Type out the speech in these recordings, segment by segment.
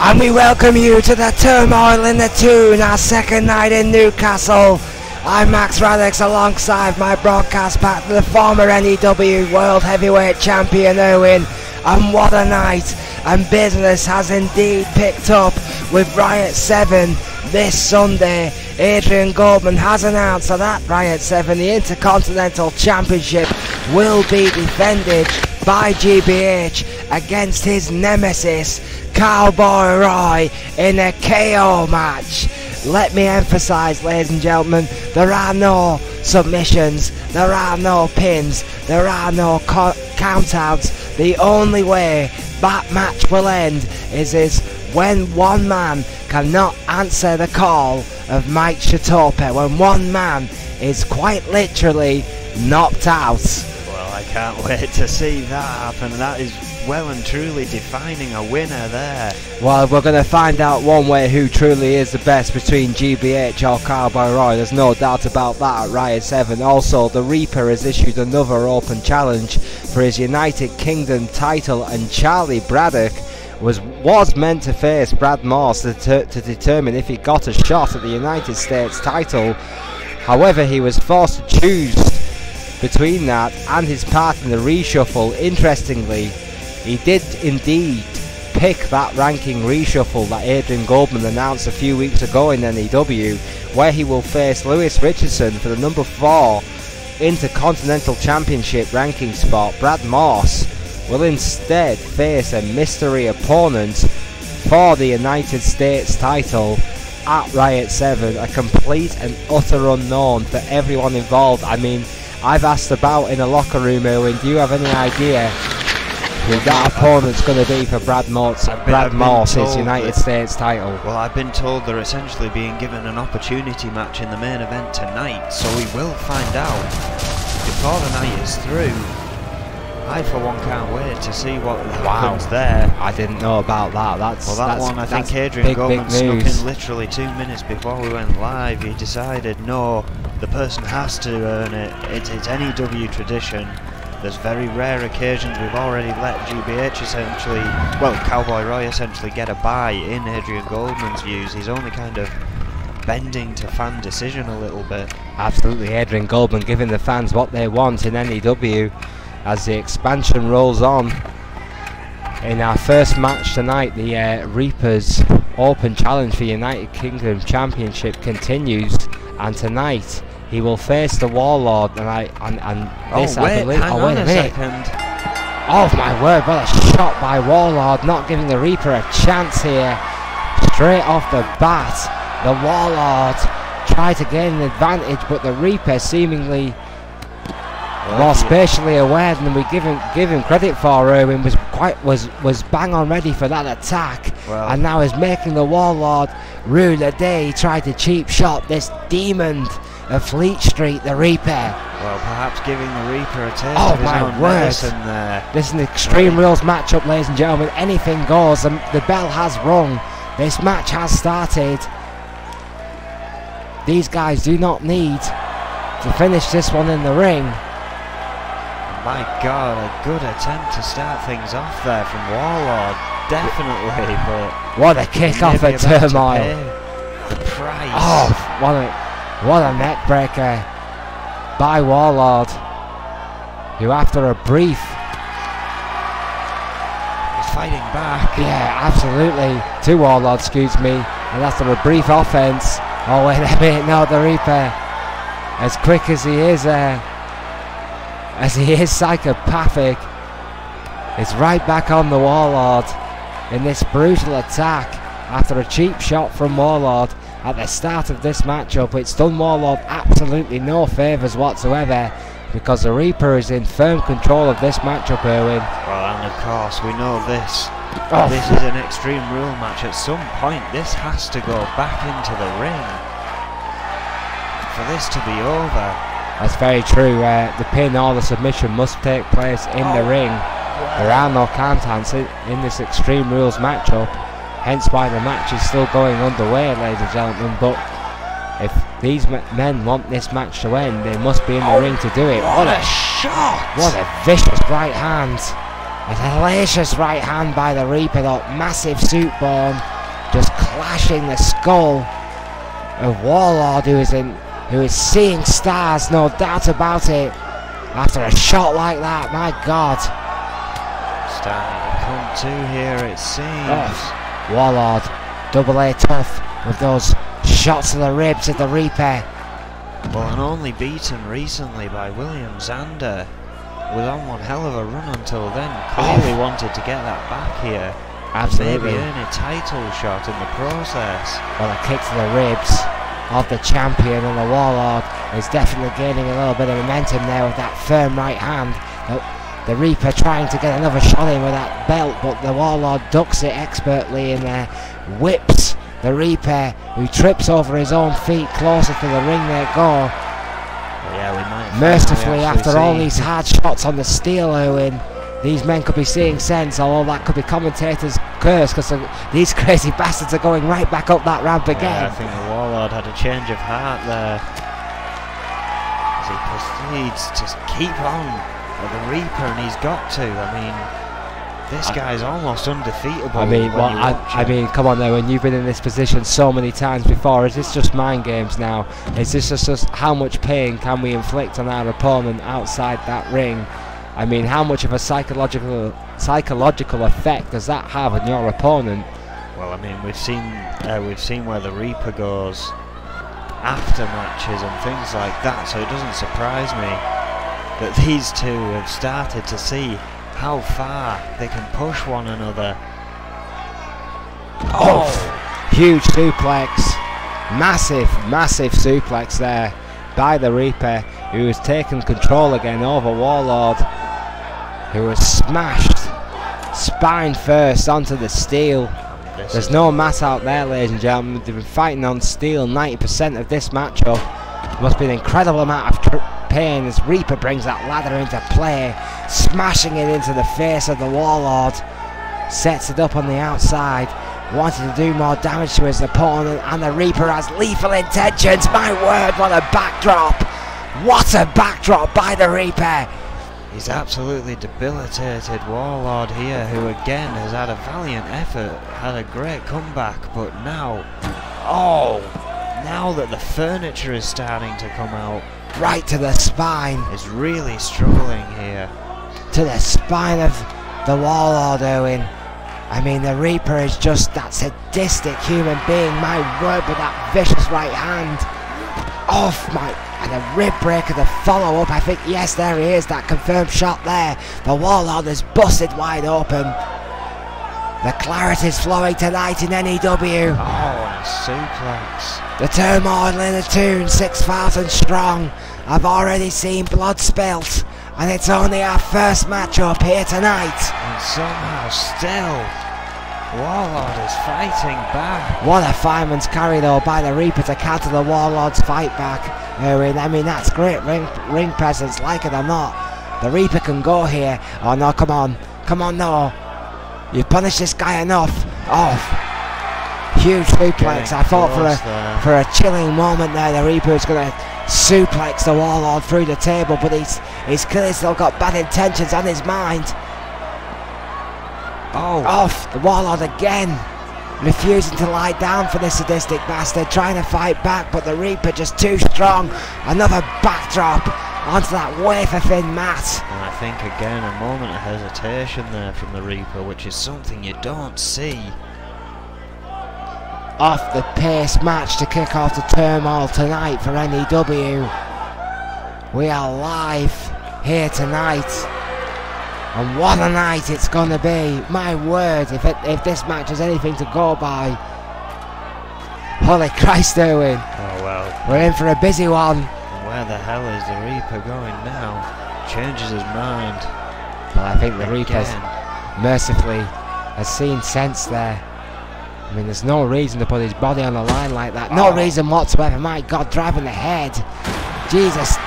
and we welcome you to the Turmoil in the Toon, our second night in Newcastle. I'm Max Radix alongside my broadcast partner, the former N.E.W World Heavyweight Champion Owen. And what a night, and business has indeed picked up with Riot 7 this Sunday. Adrian Goldman has announced that at Riot 7 the Intercontinental Championship will be defended by GBH against his nemesis Cowboy Roy in a KO match. Let me emphasise, ladies and gentlemen, there are no submissions, there are no pins, there are no countouts. The only way that match will end is when one man cannot answer the call of Mike Shatope, when one man is quite literally knocked out. Well, I can't wait to see that happen. That is well and truly defining a winner there. Well, we're going to find out one way who truly is the best between GBH or Cowboy Roy. There's no doubt about that at Riot 7. Also, the Reaper has issued another open challenge for his United Kingdom title, and Charlie Braddock was meant to face Brad Morse to determine if he got a shot at the United States title. However, he was forced to choose between that and his part in the reshuffle. Interestingly, he did indeed pick that ranking reshuffle that Adrian Goldman announced a few weeks ago in N.E.W, where he will face Lewis Richardson for the number 4 Intercontinental Championship ranking spot. Brad Morse will instead face a mystery opponent for the United States title at Riot 7, a complete and utter unknown for everyone involved. I mean, I've asked about in the locker room, Owen, do you have any idea who that opponent's going to be for Brad Morse's United States title? Well, I've been told they're essentially being given an opportunity match in the main event tonight, so we will find out before the night is through. I, for one, can't wait to see what happens there. I didn't know about that. I think Adrian Goldman snuck in literally 2 minutes before we went live. He decided, no, the person has to earn it. It's N.E.W tradition. There's very rare occasions we've already let GBH essentially, well, Cowboy Roy essentially get a bye in Adrian Goldman's views. He's only kind of bending to fan decision a little bit. Absolutely, Adrian Goldman giving the fans what they want in N.E.W. as the expansion rolls on. In our first match tonight, the Reaper's Open Challenge for United Kingdom Championship continues, and tonight he will face the Warlord. Wait a minute. Oh my word, what a shot by Warlord, not giving the Reaper a chance here. Straight off the bat, the Warlord tried to gain an advantage, but the Reaper seemingly more spatially aware than we give him credit for. Erwin was bang on ready for that attack, and now is making the Warlord rue the day he tried to cheap shot this demon of Fleet Street, the Reaper. Well, perhaps giving the Reaper a taste of his own medicine there. This is an Extreme Rules matchup, ladies and gentlemen. Anything goes. The bell has rung. This match has started. These guys do not need to finish this one in the ring. My God, a good attempt to start things off there from Warlord, definitely, but what a kick off at Turmoil. The price. Oh, what a neck breaker by Warlord, who after a brief is fighting back. Yeah, absolutely. To Warlord, excuse me, and after a brief offense. Oh wait a minute, no, the Reaper, as quick as he is psychopathic, is right back on the Warlord in this brutal attack after a cheap shot from Warlord at the start of this matchup. It's done Warlord absolutely no favours whatsoever, because the Reaper is in firm control of this matchup, Erwin. Well, and of course we know this. This is an Extreme Rule match. At some point this has to go back into the ring for this to be over. That's very true. The pin or the submission must take place in the ring. There are no countouts in this Extreme Rules matchup, hence why the match is still going underway, ladies and gentlemen. But if these men want this match to end, they must be in the ring to do it. What a shot! What a vicious right hand. A hellacious right hand by the Reaper, that massive suit burn just clashing the skull of Warlord, who is seeing stars, no doubt about it. After a shot like that, my God. Starting to come to here, it seems. Oh, Warlord, double A tough with those shots to the ribs of the Reaper. Well, and only beaten recently by William Zander. Was on one hell of a run until then. Clearly wanted to get that back here. Absolutely. Maybe earn a title shot in the process. Well, a kick to the ribs of the champion, and the Warlord is definitely gaining a little bit of momentum there with that firm right hand. The Reaper trying to get another shot in with that belt, but the Warlord ducks it expertly and whips the Reaper, who trips over his own feet. Closer to the ring they go. Yeah, we might mercifully, after all these hard shots on the steel, Owen, these men could be seeing sense, although that could be commentators' curse, because these crazy bastards are going right back up that ramp again. Yeah, I think the Warlord had a change of heart there, as he proceeds to keep on at the Reaper, and he's got to. I mean, this guy's almost undefeatable. I mean, I mean, come on, though, when you've been in this position so many times before, is this just mind games now? Is this just how much pain can we inflict on our opponent outside that ring? I mean, how much of a psychological effect does that have on your opponent? Well, I mean, we've seen where the Reaper goes after matches and things like that, so it doesn't surprise me that these two have started to see how far they can push one another. Oh, huge suplex, massive suplex there by the Reaper, who has taken control again over Warlord, who was smashed spine first onto the steel. There's no mat out there, ladies and gentlemen. They've been fighting on steel 90% of this matchup. There must be an incredible amount of pain as Reaper brings that ladder into play, smashing it into the face of the Warlord. Sets it up on the outside, wanting to do more damage to his opponent, and the Reaper has lethal intentions. My word, what a backdrop! What a backdrop by the Reaper! He's absolutely debilitated Warlord here, who again has had a valiant effort, had a great comeback, but now, now that the furniture is starting to come out, right to the spine, is really struggling here. To the spine of the Warlord, Owen. I mean, the Reaper is just that sadistic human being, my word, with that vicious right hand. And a rib breaker to follow up. I think, yes, there he is, that confirmed shot there. The Warlord is busted wide open. The clarity's flowing tonight in N.E.W. Oh, and a suplex. The Turmoil in a tune, 6,000 strong. I've already seen blood spilt, and it's only our first matchup here tonight. And somehow still, Warlord is fighting back. What a fireman's carry though by the Reaper to counter the Warlord's fight back. I mean, that's great ring presence, like it or not. The Reaper can go here. Oh no, come on, no. You've punished this guy enough. Huge suplex. I thought for a chilling moment there, the Reaper is going to suplex the Warlord through the table, but he's clearly still got bad intentions on his mind. Off the Warlord again, refusing to lie down for this sadistic bastard, trying to fight back, but the Reaper just too strong. Another backdrop onto that wafer thin mat. And I think again a moment of hesitation there from the Reaper, which is something you don't see. Off the pace match to kick off the Turmoil tonight for N.E.W. We are live here tonight. And what a night it's gonna be! My word, if this match is anything to go by, holy Christ, Owen! Oh well, we're in for a busy one. And where the hell is the Reaper going now? Changes his mind. Well, I think the Reaper mercifully has seen sense there. I mean, there's no reason to put his body on the line like that. No reason whatsoever. My God, driving the head. Jesus.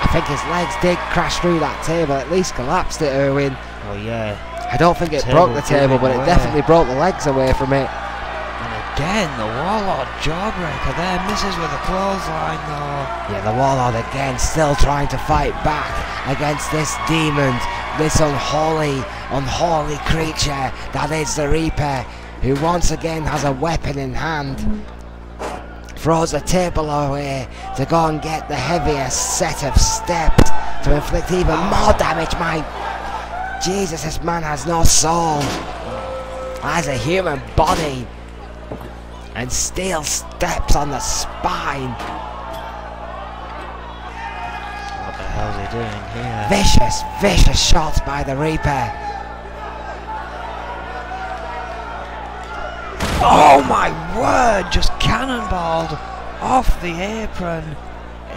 I think his legs did crash through that table, at least collapsed it, Erwin. Oh yeah. I don't think it broke the table, but it definitely broke the legs away from it. And again, the Warlord jawbreaker there, misses with a clothesline though. Yeah, the Warlord again still trying to fight back against this demon, this unholy creature that is the Reaper, who once again has a weapon in hand, throws the table away to go and get the heaviest set of steps to inflict even more damage. My Jesus, this man has no soul. Has a human body and steel steps on the spine. What the hell is he doing here? Vicious, vicious shots by the Reaper. Oh my word, just cannonballed off the apron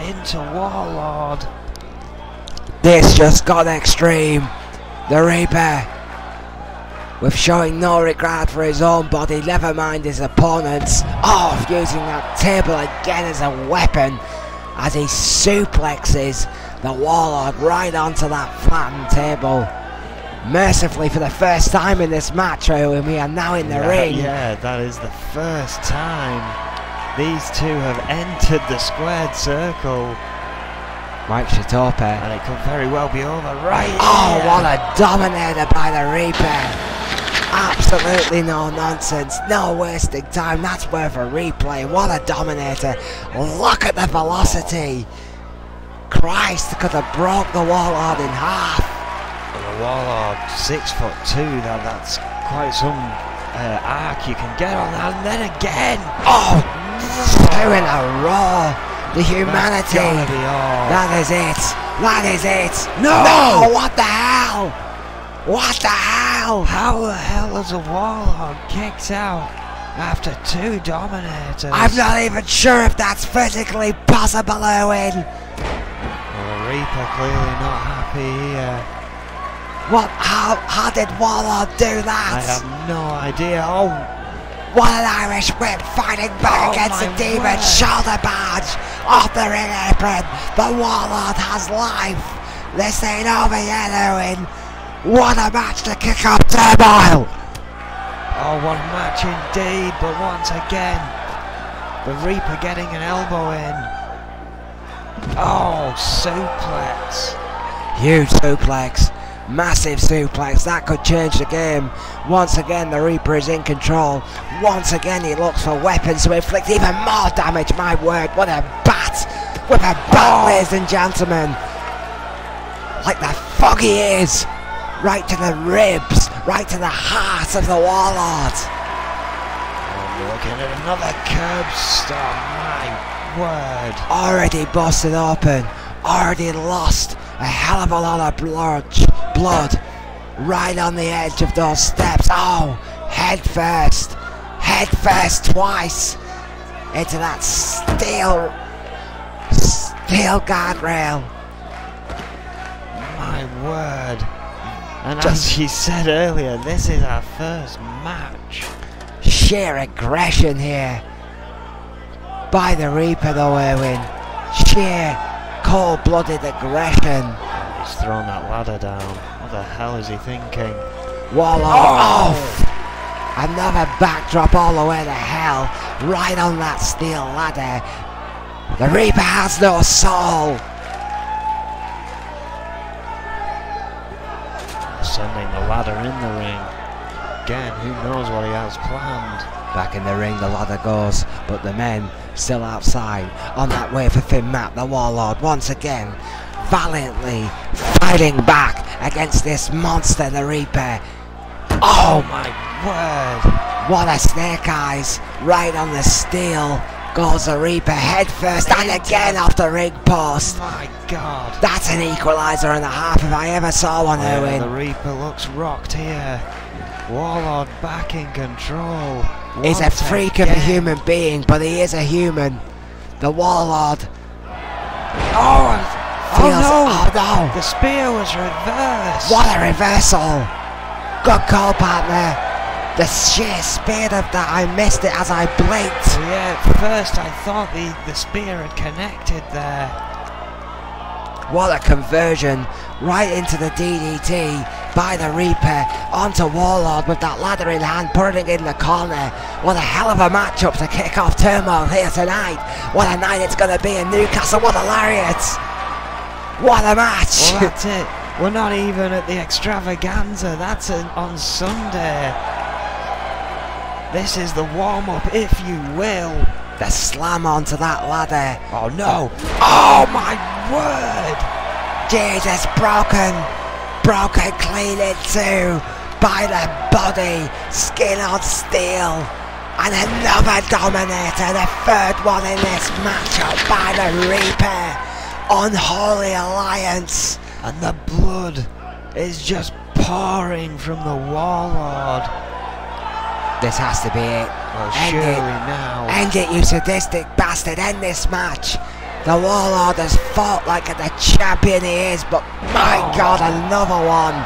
into Warlord. This just got extreme. The Reaper, with showing no regard for his own body, never mind his opponent's, using that table again as a weapon as he suplexes the Warlord right onto that flattened table. Mercifully, for the first time in this match, we are now in the ring. Yeah, that is the first time these two have entered the squared circle. Mike Shitope. And it could very well be over right here. What a dominator by the Reaper. Absolutely no nonsense, no wasting time. That's worth a replay. What a dominator. Look at the velocity. Christ, could have broke the Warlord in half. The Warlord, 6'2", that's quite some arc you can get on that. And then again. Two in a row. The humanity. That is it. That is it. No! What the hell? What the hell? How the hell is a Warlord kicked out after two dominators? I'm not even sure if that's physically possible, Owen. Well, the Reaper clearly not happy here. What? How did Warlord do that? I have no idea. What an Irish whip fighting back against the Demon's shoulder badge off the ring apron. The Warlord has life. This ain't over yet, Owen. What a match to kick off Turmoil. What a match indeed, but once again, the Reaper getting an elbow in. Suplex. Huge suplex. Massive suplex, that could change the game. Once again the Reaper is in control. Once again he looks for weapons to inflict even more damage. My word, what a bat! With a bat, ladies and gentlemen. Like the fuck he is. Right to the ribs, right to the heart of the Warlord. Looking at another curb stop, my word. Already busted open, already lost a hell of a lot of blood right on the edge of those steps. Head first twice into that steel guardrail. My word. And as he said earlier, this is our first match. Sheer aggression here by the Reaper though, Erwin. Sheer cold-blooded aggression. He's thrown that ladder down. What the hell is he thinking? Warlord another backdrop all the way to hell, right on that steel ladder. The Reaper has no soul. Sending the ladder in the ring. Again, who knows what he has planned. Back in the ring the ladder goes, but the men still outside on that way for Finn Matt. The Warlord once again valiantly fighting back against this monster, the Reaper. My word. What a snake eyes. Right on the steel goes the Reaper head first and again off the ring post. My God. That's an equaliser and a half if I ever saw one, Owen. The Reaper looks rocked here. Warlord back in control. He's a freak of a human being, but he is a human. The Warlord. No! The spear was reversed. What a reversal. Good call, partner. The sheer speed of that, I missed it as I blinked. Yeah, at first I thought the spear had connected there. What a conversion. Right into the DDT by the Reaper onto Warlord with that ladder in hand, putting it in the corner. What a hell of a matchup to kick off Turmoil here tonight. What a night it's going to be in Newcastle. What a lariat. What a match. Well, that's it. We're not even at the extravaganza. That's on Sunday. This is the warm-up, if you will. The slam onto that ladder. Oh no! Oh my word! Jesus, broken clean in two by the body, skin on steel. And another Dominator, the third one in this matchup by the Reaper. Unholy alliance. And the blood is just pouring from the Warlord. This has to be it. Well, surely now. End it, you sadistic bastard. End this match. The Warlord has fought like the champion he is, but my God, another one.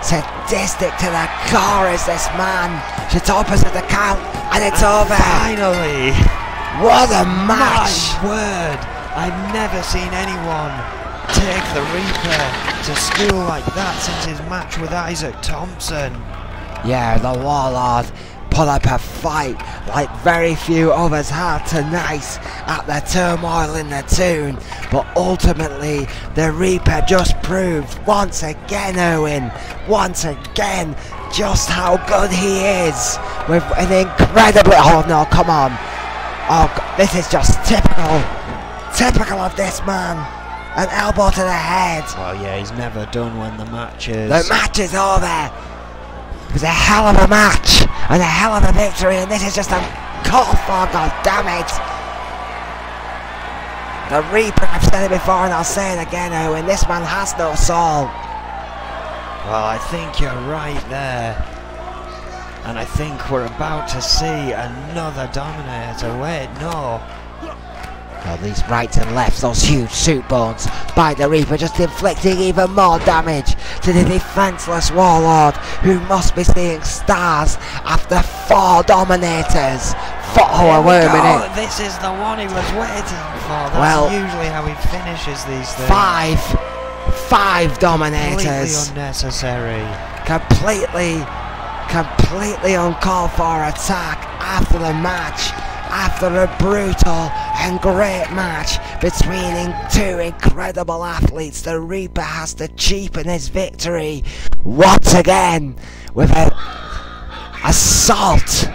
Sadistic to the core is this man. It's opposite the count, and it's over. Finally. What a match. My word. I've never seen anyone take the Reaper to school like that since his match with Isaac Thompson. Yeah, the Warlord put up a fight like very few others have tonight at the Turmoil in the Toon, but ultimately the Reaper just proved once again, Owen, once again, just how good he is with an incredible, oh no, come on, oh, this is just typical of this man. An elbow to the head. Well, yeah, he's never done when the match is. The match is over. It was a hell of a match and a hell of a victory, and this is just a call for, god damn it. The Reaper, I've said it before and I'll say it again, Owen, this man has no soul. Well, I think you're right there. And I think we're about to see another Dominator. Wait, no. Well, these rights and lefts, those huge suit bones by the Reaper, just inflicting even more damage to the defenseless Warlord, who must be seeing stars after 4 Dominators. Oh, wait a minute. This is the one he was waiting for. Well, that's usually how he finishes these things. 5 Dominators. Completely unnecessary. Completely uncalled for attack after the match. After a brutal and great match between 2 incredible athletes, the Reaper has to cheapen his victory once again with an assault,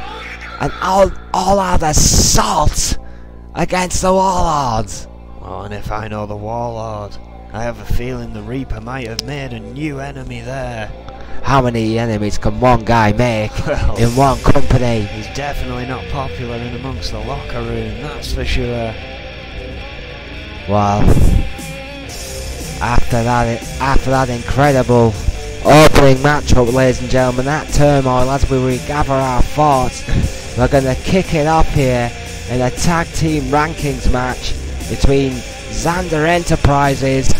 an all-out assault against the Warlord. Oh, and if I know the Warlord, I have a feeling the Reaper might have made a new enemy there. How many enemies can one guy make in one company? He's definitely not popular in amongst the locker room, that's for sure. Well, after that incredible opening matchup, ladies and gentlemen, that Turmoil, as we regather our thoughts, we're going to kick it up here in a tag team rankings match between Xander Enterprises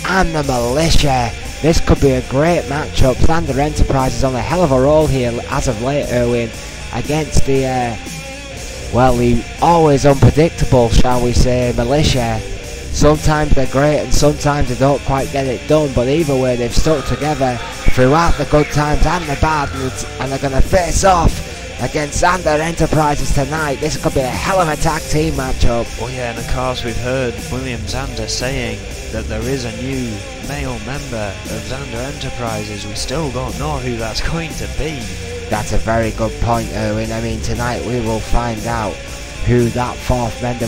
and the Militia. This could be a great matchup. Xander Enterprises on a hell of a roll here as of late, Erwin, against the, well, the always unpredictable, shall we say, Militia. Sometimes they're great and sometimes they don't quite get it done, but either way they've stuck together throughout the good times and the bad, and they're going to face off against Xander Enterprises tonight. This could be a hell of a tag team matchup. Oh yeah, and of course we've heard William Xander saying that there is a new male member of Xander Enterprises. We still don't know who that's going to be. That's a very good point, Owen. I mean, tonight we will find out who that fourth member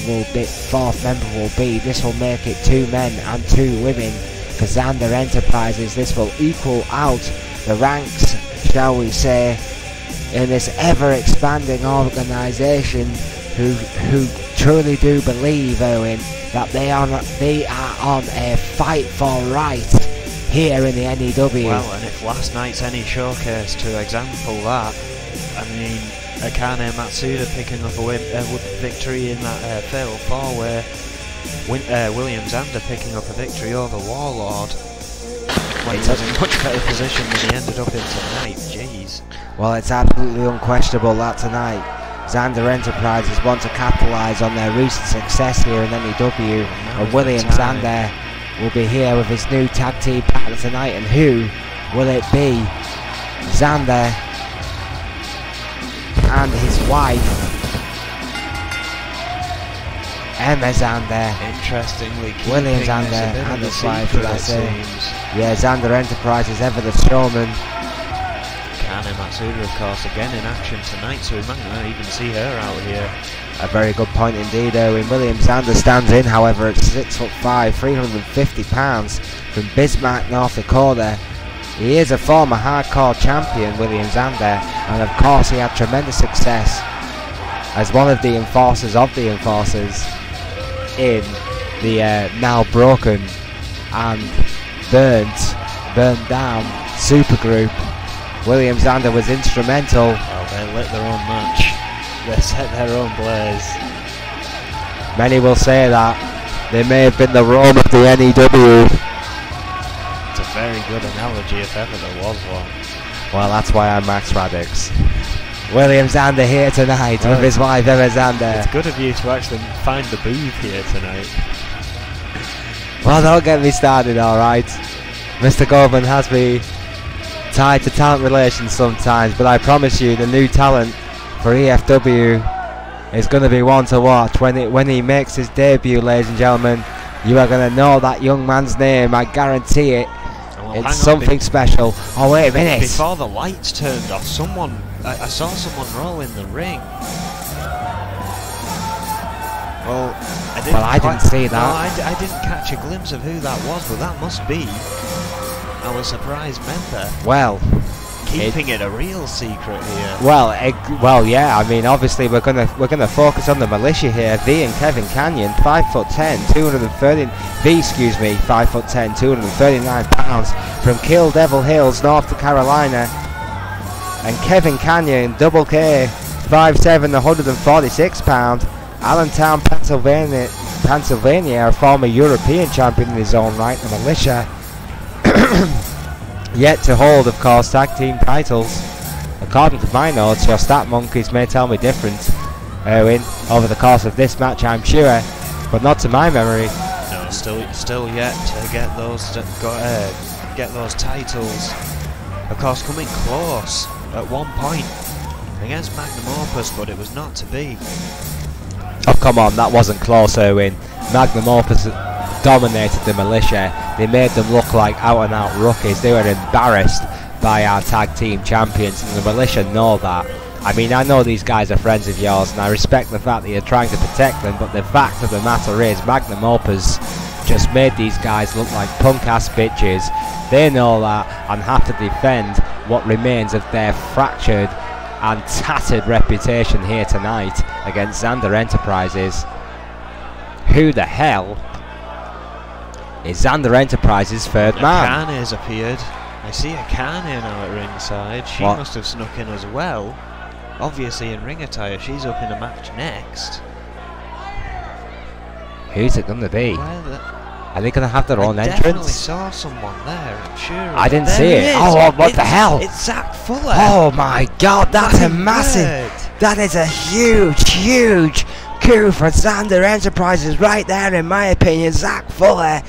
will be. This will make it 2 men and 2 women for Xander Enterprises. This will equal out the ranks, shall we say, in this ever-expanding organisation who truly do believe, Owen, that they are on a fight for right here in the N.E.W. Well, and if last night's any showcase to example that, I mean, Akane Matsuda picking up a victory in that Fatal 4-way, William Xander picking up a victory over Warlord, when he was in much better position than he ended up in tonight. Jeez. Well, it's absolutely unquestionable that tonight Xander Enterprises want to capitalise on their recent success here in N.E.W. and William Xander will be here with his new tag team partner tonight, and who will it be? Xander and his wife Emma Xander. Interestingly, William Xander and his wife, should I say. Yeah, Xander Enterprises, ever the showman. Kana Matsuda, of course, again in action tonight, so we might not even see her out here. A very good point indeed, Owen. Williams-Zander stands in, however, at 6'5", 350 pounds from Bismarck, North Dakota. He is a former hardcore champion, Williams-Zander, and of course he had tremendous success as one of the enforcers of the enforcers in the now broken and burned down supergroup. Williams-Zander was instrumental. Well, they lit their own match. They set their own blaze. Many will say that they may have been the Rome of the N.E.W. It's a very good analogy if ever there was one. Well, that's why I'm Max Radix. Williams-Zander here tonight with his wife Emma Zander. It's good of you to actually find the booth here tonight. Well, don't get me started, alright. Mr. Goldman has me tied to talent relations sometimes, but I promise you the new talent for EFW is going to be one to watch. When he makes his debut, ladies and gentlemen, you are going to know that young man's name, I guarantee it. Well, it's something special. Oh, wait a minute. Before the lights turned off, I saw someone roll in the ring. Well, I didn't see that. No, I didn't catch a glimpse of who that was, but that must be our surprise member. Well, keeping it a real secret here. Well, yeah. I mean, obviously we're gonna focus on the militia here. V and Kevin Canyon, 5'10", 230. V, excuse me, 5'10", 239 pounds from Kill Devil Hills, North Carolina, and Kevin Canyon, double K, 5'7", 146 pounds. Allentown, Pennsylvania, a former European champion in his own right, the militia. Yet to hold, of course, tag team titles. According to my notes, your stat monkeys may tell me different, Erwin, over the course of this match, I'm sure, but not to my memory. No, still yet to get those titles. Of course, coming close at one point against Magnum Opus, but it was not to be. Oh, come on, that wasn't close, Erwin. Magnum Opus dominated the militia. They made them look like out-and-out rookies. They were embarrassed by our tag team champions, and the militia know that. I mean, I know these guys are friends of yours, and I respect the fact that you're trying to protect them, but the fact of the matter is, Magnum Opus just made these guys look like punk-ass bitches. They know that, and have to defend what remains of their fractured and tattered reputation here tonight against Zander Enterprises. Who the hell is Zander Enterprises' third man? Kane has appeared. I see a Kane now at ringside. She must have snuck in as well. Obviously in ring attire. She's up in a match next. Who's it going to be? Are they going to have their own entrance? I definitely saw someone there, I'm sure. I didn't see it. Oh, what the hell? It's Zach Fuller. Oh my god, that's a massive... That is a huge coup for Zander Enterprises right there, in my opinion. Zach Fuller,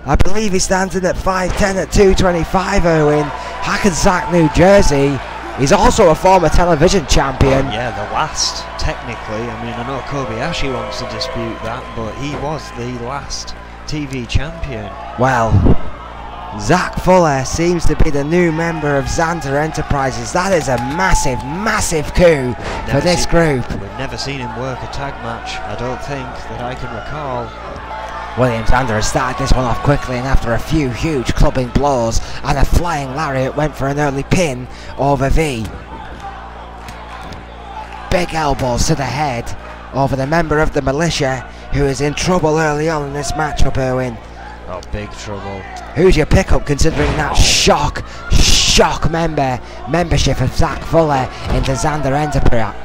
I believe he stands in at 5'10", at 225, Owen. Hackensack, New Jersey. He's also a former television champion. Yeah, the last, technically. I mean, I know Kobayashi wants to dispute that, but he was the last TV champion. Well, Zach Fuller seems to be the new member of Zander Enterprises. That is a massive coup for this group. We've never seen him work a tag match, I don't think, that I can recall. Williams-Zander has started this one off quickly, and after a few huge clubbing blows and a flying lariat, went for an early pin over V. Big elbows to the head over the member of the militia, who is in trouble early on in this matchup, Erwin. Oh, big trouble. Who's your pickup, considering that shock membership of Zach Fuller into Zander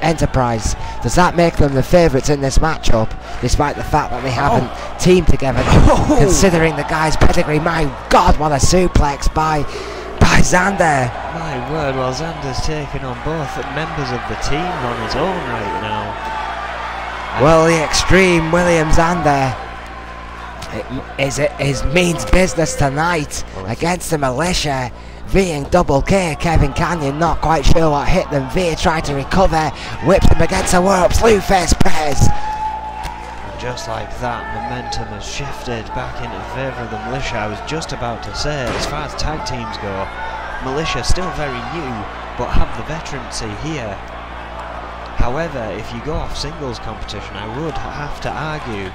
Enterprise? Does that make them the favourites in this matchup, despite the fact that they haven't teamed together? Considering the guy's pedigree, my God, what a suplex by Zander. My word, well, Zander's taking on both members of the team on his own right now. Well, the extreme Williams-Zander it means business tonight against the militia. V and double K, Kevin Canyon, not quite sure what hit them. V tried to recover, whipped him against the ropes, Blueface Perez. And just like that, momentum has shifted back into favour of the militia. I was just about to say, as far as tag teams go, militia still very new, but have the veterancy here. However, if you go off singles competition, I would have to argue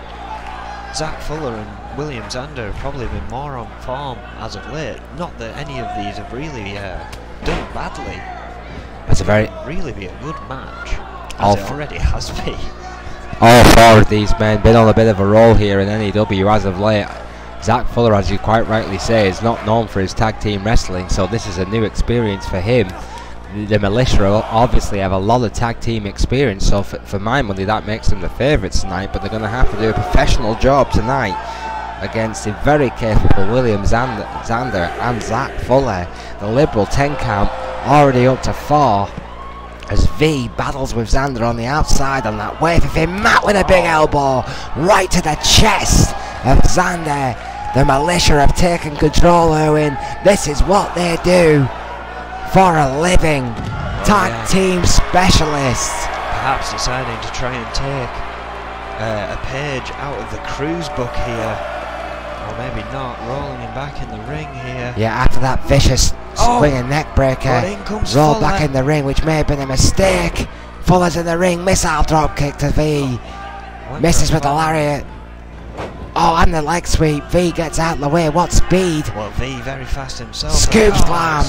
Zach Fuller and William Zander have probably been more on form as of late. Not that any of these have really done badly. It's a very really be a good match, as it already has been. All four of these men been on a bit of a roll here in N.E.W. as of late. Zach Fuller, as you quite rightly say, is not known for his tag team wrestling, so this is a new experience for him. The Militia obviously have a lot of tag team experience, so for my money that makes them the favourites tonight, but they're going to have to do a professional job tonight against the very capable William Zander and Zach Fuller. The Liberal 10 count already up to 4 as V battles with Zander on the outside on that wave of him. Matt with a big elbow right to the chest of Zander. The Militia have taken control, Owen. This is what they do for a living. Tag team specialists. Perhaps deciding to try and take a page out of the Cruise book here. Or maybe not, rolling him back in the ring here. Yeah, after that vicious swinging neck breaker, roll back in the ring, which may have been a mistake. Fuller's in the ring, missile drop kick to V. Misses with the lariat. Oh, and the leg sweep. V gets out of the way. What speed? Well, V very fast himself. Scoop slam.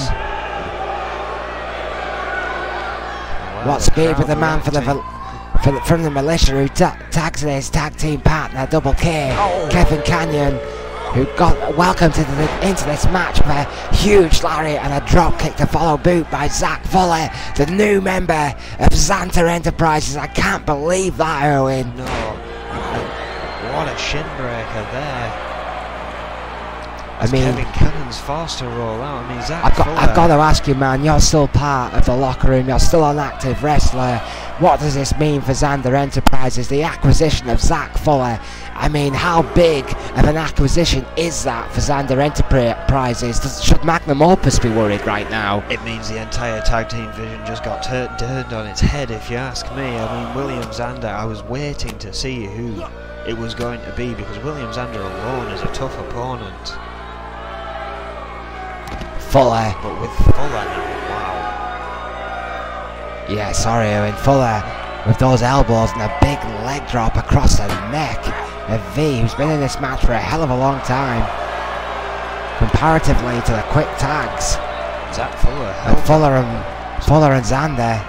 What speed with the man from the Militia who tags in his tag team partner, Double K, Kevin Canyon, who got welcomed into this match with a huge lariat and a drop kick to follow boot by Zach Fuller, the new member of Xanta Enterprises. I can't believe that, Owen. No. What a shin breaker there. I mean, Kevin Cannon's forced to roll out. I mean, I've got to ask you, man, you're still part of the locker room, you're still an active wrestler. What does this mean for Xanta Enterprises, the acquisition of Zach Fuller? I mean, how big of an acquisition is that for Xanta Enterprises? Should Magnum Opus be worried right now? It means the entire tag team division just got turned on its head, if you ask me. I mean, William Zander, I was waiting to see who it was going to be, because William Zander alone is a tough opponent. Fuller. But with Fuller now, wow. Yeah, sorry, Owen. Fuller with those elbows and a big leg drop across the neck of V, who's been in this match for a hell of a long time, comparatively to the quick tags. Zach Fuller. And Fuller and Zander.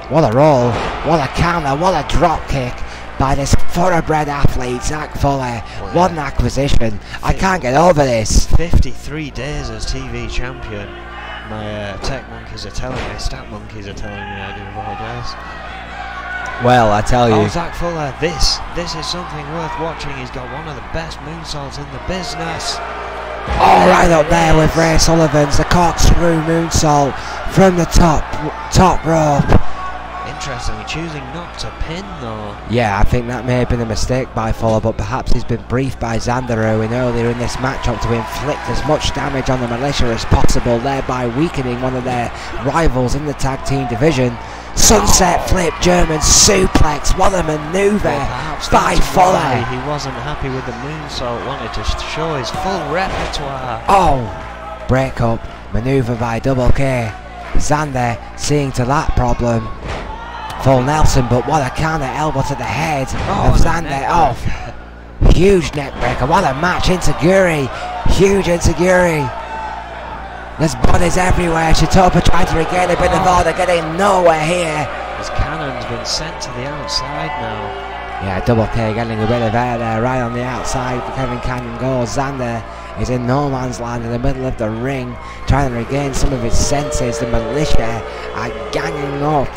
What a roll, what a counter, what a drop kick by this thoroughbred athlete, Zach Fuller. What an acquisition. I can't get over this. 53 days as TV champion. My tech monkeys are telling me, stat monkeys are telling me, I do apologise. Well, I tell you. Oh, Zach Fuller, this is something worth watching. He's got one of the best moonsaults in the business. Oh, right up there with Ray Sullivan's, the corkscrew moonsault from the top rope. Interestingly, choosing not to pin though. Yeah, I think that may have been a mistake by Fuller, but perhaps he's been briefed by Zander Owen earlier in this matchup to inflict as much damage on the Militia as possible, thereby weakening one of their rivals in the tag team division. Sunset flip, German suplex, what a manoeuvre by Fuller. He wasn't happy with the moonsault, wanted to show his full repertoire. Oh, break up, manoeuvre by Double K. Zander seeing to that problem. Full Nelson, but what a counter elbow to the head of Zander. Oh, huge neck breaker. What a match. Insiguri, huge Insiguri. There's bodies everywhere. Shitopa tried to regain a bit of order, getting nowhere here. His cannon's been sent to the outside now. Yeah, Double K getting a bit of air there, right on the outside. Kevin Canyon goes. Zander is in no man's land in the middle of the ring, trying to regain some of his senses. The Militia are ganging up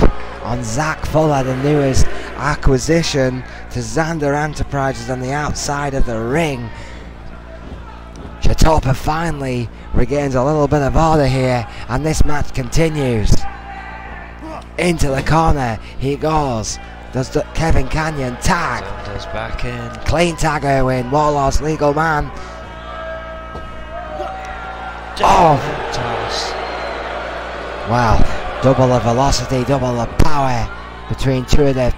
on Zach Fuller, the newest acquisition to Xanta Enterprises on the outside of the ring. Shitopa finally regains a little bit of order here, and this match continues. Into the corner he goes. Does Kevin Canyon tag? Xander's back in. Clean tag, Owen. Warlord's legal man. Oh! Toss. Wow, double the velocity, double the power between two of the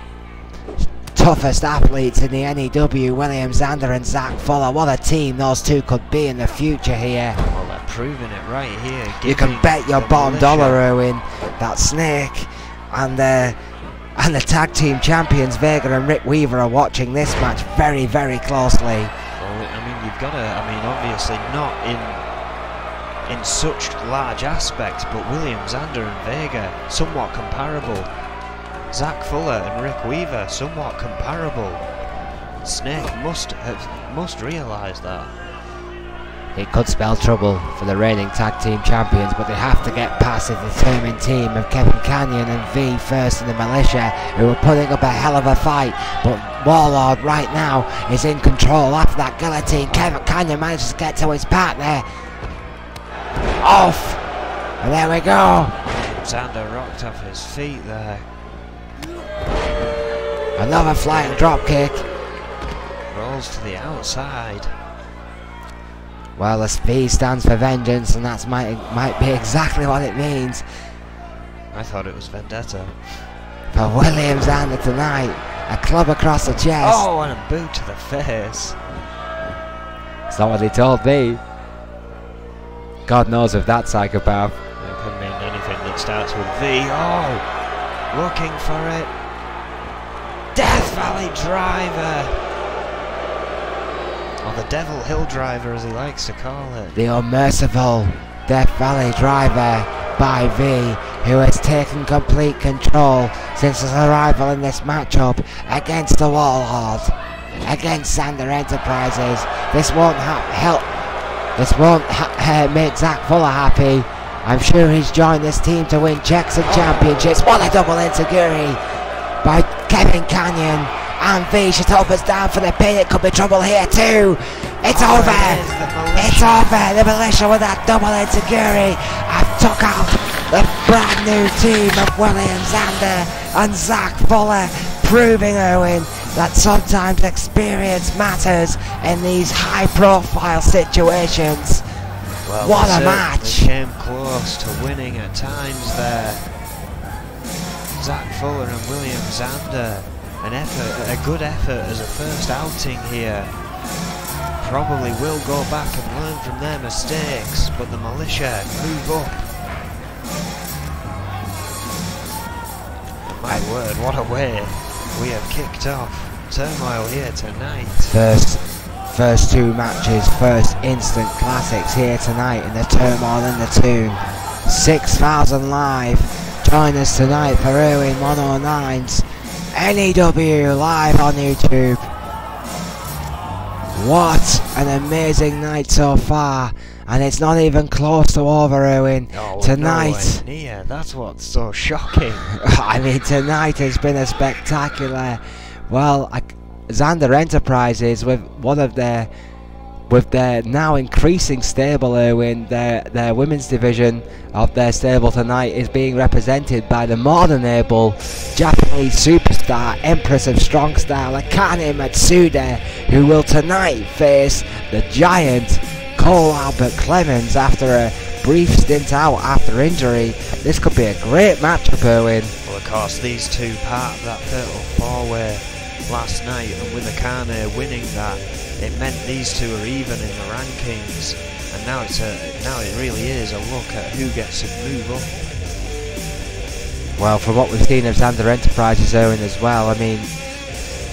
toughest athletes in the N.E.W, William Zander and Zach Fuller. What a team those two could be in the future here. Well, they're proving it right here. You can bet your bottom dollar, Erwin, that Snake and the tag team champions Vega and Rick Weaver are watching this match very, very closely. Well, I mean, you've got to, obviously not in such large aspects, but William Zander and Vega, somewhat comparable. Zach Fuller and Rick Weaver, somewhat comparable. Snake must realise that. It could spell trouble for the reigning tag team champions, but they have to get past the determined team of Kevin Canyon and V First and the Militia, who are putting up a hell of a fight. But Warlord right now is in control after that guillotine. Kevin Canyon manages to get to his partner. Off! And there we go! Zander rocked off his feet there. Another flying drop kick. Rolls to the outside. Well, the V stands for vengeance, and that might be exactly what it means. I thought it was vendetta. For William Zander tonight, a club across the chest. Oh, and a boot to the face. It's not what he told me. God knows if that psychopath. It could mean anything that starts with V. Oh, looking for it. Death Valley Driver. Or the Devil Hill Driver, as he likes to call it. The unmerciful Death Valley Driver by V, who has taken complete control since his arrival in this matchup against the Warlord, against Zander Enterprises. This won't help. This won't make Zach Fuller happy. I'm sure he's joined this team to win checks and championships. What a double enziguri by Kevin Canyon. And V should hope us down for the pin. It could be trouble here too. It's over. It's over. The Militia with that double enziguri have took out the brand new team of William Zander and Zach Fuller, proving, Erwin, that sometimes experience matters in these high-profile situations. Well, what a match! They came close to winning at times there. Zach Fuller and William Zander. A good effort as a first outing here. Probably will go back and learn from their mistakes, but the Militia move up. My word, what a way we have kicked off Turmoil here tonight. First two matches, first instant classics here tonight in the Turmoil in the Tomb. 6,000 live. Join us tonight for Erwin 109's N.E.W. live on YouTube. What an amazing night so far, and it's not even close to over, Erwin. Oh, tonight, no, yeah, that's what's so shocking. I mean, tonight has been a spectacular. Well, Zander Enterprises with their now increasing stable, Erwin, their women's division of their stable tonight is being represented by the more than able Japanese superstar, Empress of Strong Style, Akane Matsuda, who will tonight face the giant Cole Albert Clemens after a brief stint out after injury. This could be a great matchup, Erwin. Well, of course, these two part of that fatal four-way last night, and with Akane winning that, it meant these two are even in the rankings, and now it really is a look at who gets to move up. Well, from what we've seen of Zander Enterprises, Owen, as well, I mean,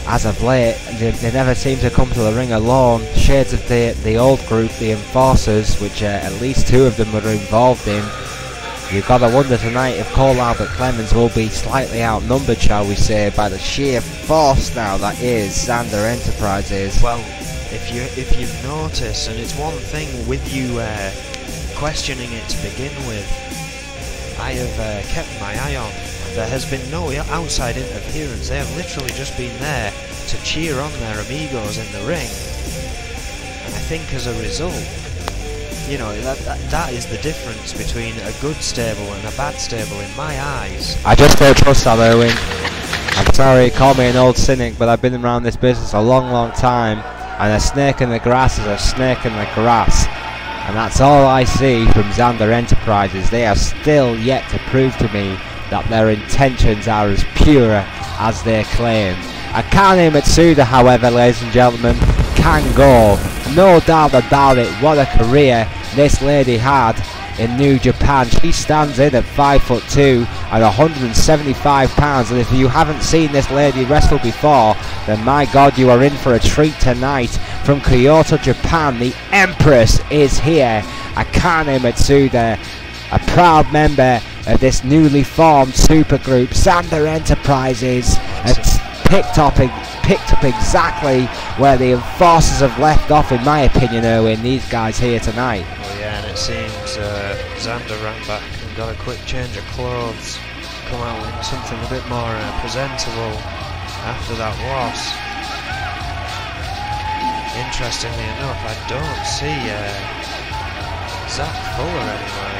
as of late, they never seem to come to the ring alone. Shades of the old group, the Enforcers, which at least two of them were involved in. You've got to wonder tonight if Cole Albert Clemens will be slightly outnumbered, shall we say, by the sheer force now that is Zander Enterprises. Well, if you've noticed, and it's one thing with you questioning it to begin with, I have kept my eye on. There has been no outside interference. They have literally just been there to cheer on their amigos in the ring, and I think as a result, you know, that is the difference between a good stable and a bad stable in my eyes. I just don't trust that, Owen. I'm sorry, call me an old cynic, but I've been around this business a long time, and a snake in the grass is a snake in the grass, and that's all I see from Zander Enterprises. They are still yet to prove to me that their intentions are as pure as they claim. Akane Matsuda, however, ladies and gentlemen, can go. No doubt about it. What a career. this lady had in New Japan. She stands in at 5'2" and 175 pounds, and if you haven't seen this lady wrestle before, then my god, you are in for a treat tonight. From Kyoto, Japan, the Empress is here. Akane Matsuda, a proud member of this newly formed supergroup, Xander Enterprises, has picked up exactly where the Enforcers have left off, in my opinion, Owen. These guys here tonight. Oh yeah, and it seems Xander ran back and got a quick change of clothes, come out with something a bit more presentable after that loss. Interestingly enough, I don't see Zach Fuller anywhere.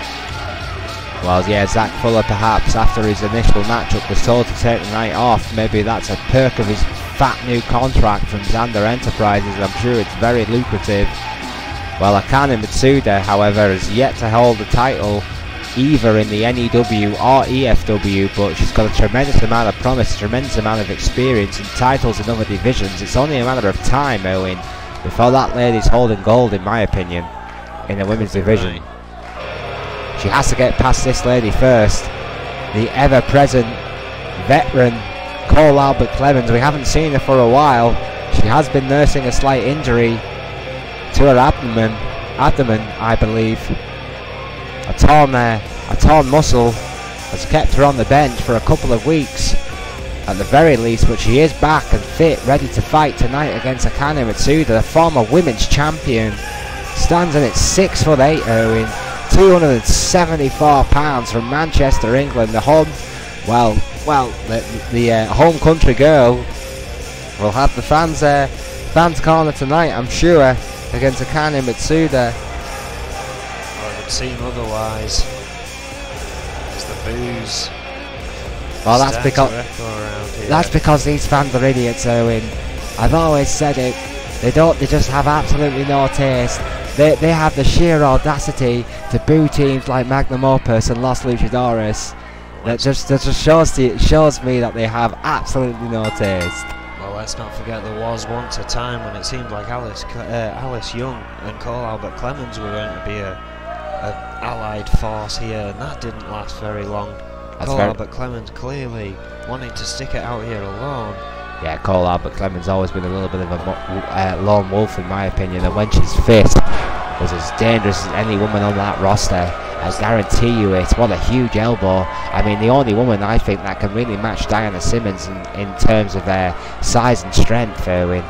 Well, yeah, Zach Fuller perhaps after his initial matchup was told to take the night off. Maybe that's a perk of his fat new contract from Xander Enterprises. I'm sure it's very lucrative. Well, Akane Matsuda, however, has yet to hold the title either in the N.E.W. or EFW, but she's got a tremendous amount of promise, a tremendous amount of experience and titles in other divisions. It's only a matter of time, Owen, before that lady's holding gold, in my opinion, in the women's division. She has to get past this lady first. The ever-present veteran Cole Albert Clemens. We haven't seen her for a while. She has been nursing a slight injury to her abdomen, I believe. A torn muscle has kept her on the bench for a couple of weeks, at the very least, but she is back and fit, ready to fight tonight against Akane Matsuda, the former women's champion. Stands in at 6'8", Owen. 274 pounds from Manchester, England. The home, the home country girl will have the fans corner tonight, I'm sure, against Akane Matsuda. Well, it would seem otherwise, as the booze. Well, that's because these fans are idiots, Owen. I've always said it. They just have absolutely no taste. They have the sheer audacity to boo teams like Magnum Opus and Los Luchadores. That just shows me that they have absolutely no taste. Well, let's not forget there was once a time when it seemed like Alice Young and Cole Albert Clemens were going to be a allied force here, and that didn't last very long. Cole Albert Clemens clearly wanting to stick it out here alone. Yeah, Cole Albert Clemens always been a little bit of a lone wolf, in my opinion, and when she's fit, is as dangerous as any woman on that roster. I guarantee you it. What a huge elbow. I mean, the only woman I think that can really match Diana Simmons in terms of size and strength, Erwin.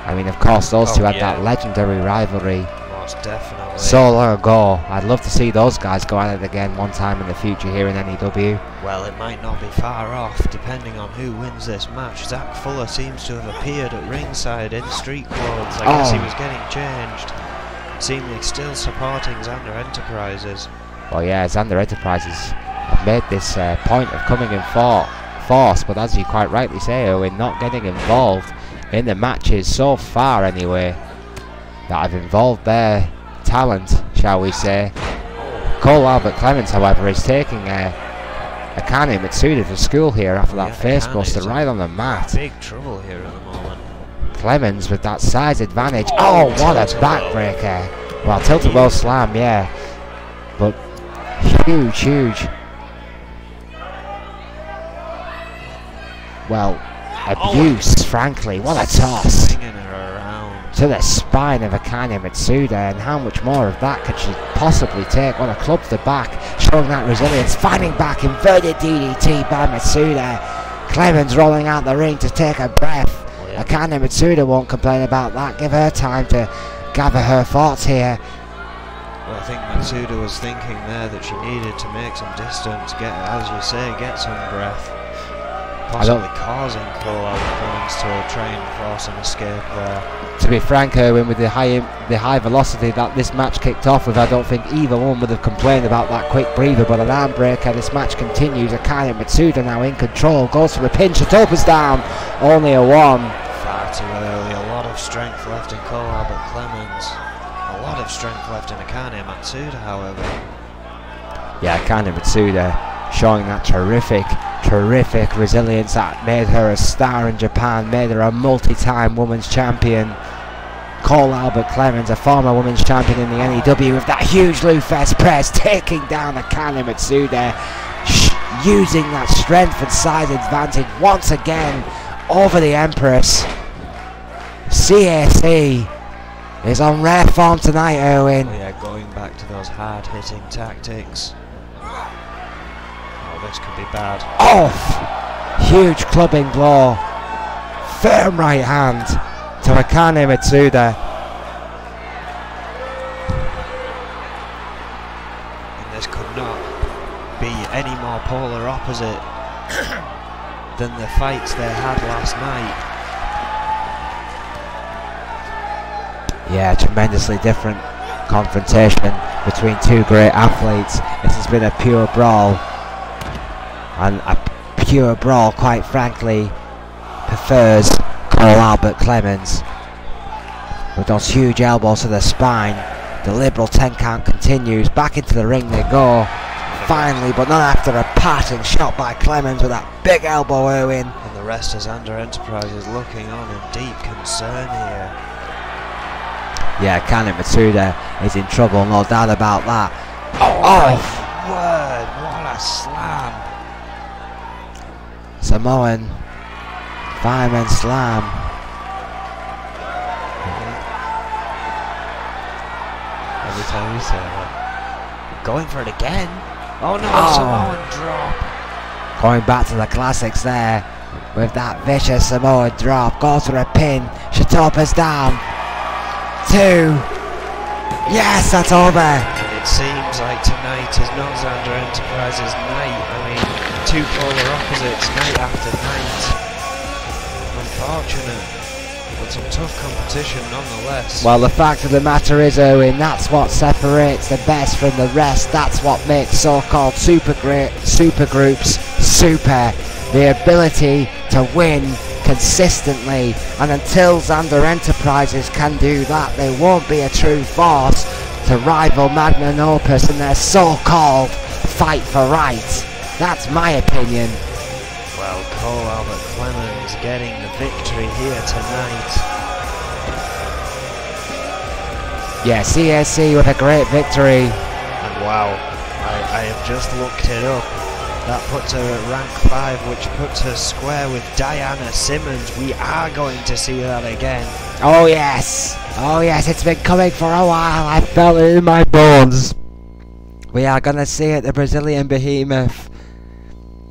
I mean, of course, those two had that legendary rivalry. Most definitely. So long ago. I'd love to see those guys go at it again one time in the future here in N.E.W. Well, it might not be far off, depending on who wins this match. Zach Fuller seems to have appeared at ringside in street clothes. I guess he was getting changed. Seemingly still supporting Xander Enterprises. Well, yeah, Xander Enterprises have made this point of coming in force, but as you quite rightly say, Owen, not getting involved in the matches so far anyway that have involved their talent, shall we say. Cole Albert Clemens, however, is taking Akane Matsuda to school here after that face buster right on the mat. Big trouble here at the moment. Clemens with that size advantage. Oh, what a backbreaker. Well, tilt-a-whirl slam, yeah. But huge. Well, abuse, frankly. What a toss. Swinging her around to the spine of Akane Matsuda, and how much more of that could she possibly take? What a club to the back, showing that resilience. Fighting back, inverted DDT by Matsuda. Clemens rolling out the ring to take a breath. Akane Matsuda won't complain about that. Give her time to gather her thoughts here. Well, I think Matsuda was thinking there that she needed to make some distance, as you say, get some breath. Possibly causing Cole Albert Clemens to try and force an escape there. To be frank, Erwin, with the high velocity that this match kicked off with, I don't think either one would have complained about that quick breather, but an arm breaker. This match continues. Akane Matsuda now in control, goes for a pinch, it opens down, only a 1. Far too early. A lot of strength left in Cole Albert Clemens. A lot of strength left in Akane Matsuda, however. Yeah, Akane Matsuda showing that terrific resilience that made her a star in Japan, made her a multi-time women's champion. Cole Albert Clemens, a former women's champion in the N.E.W, with that huge Lufes press, taking down Akane Matsuda, using that strength and size advantage once again over the Empress. CAC is on rare form tonight, Erwin. Oh yeah, going back to those hard-hitting tactics. Oh, this could be bad. Off! Huge clubbing blow. Firm right hand to Akane Matsuda. And this could not be any more polar opposite than the fights they had last night. Yeah, tremendously different confrontation between two great athletes. This has been a pure brawl, and a pure brawl, quite frankly, prefers Cole Albert Clemens. With those huge elbows to the spine, the liberal 10 count continues. Back into the ring they go, finally, but not after a parting shot by Clemens with that big elbow, Erwin. And the rest of Xander Enterprises looking on in deep concern here. Yeah, Akane Matsuda is in trouble, no doubt about that. Oh my word, what a slam. Samoan fireman slam. Every time you say that. Going for it again. Oh no, Samoan drop. Going back to the classics there with that vicious Samoan drop. Goes for a pin. Shitopa's down. 2. Yes, that's over. It seems like tonight is not Xander Enterprises' night. I mean, two polar opposites night after night. Unfortunate, but some tough competition nonetheless. Well, the fact of the matter is, Owen, that's what separates the best from the rest. That's what makes so-called super groups super. The ability to win consistently, and until Xander Enterprises can do that, they won't be a true force to rival Magnum Opus in their so-called fight for right. That's my opinion. Well, Cole Albert Clemens getting the victory here tonight. Yeah, CAC with a great victory. And wow, I have just looked it up. That puts her at rank 5, which puts her square with Diana Simmons. We are going to see that again. Oh yes, it's been coming for a while. I felt it in my bones. We are going to see it, the Brazilian behemoth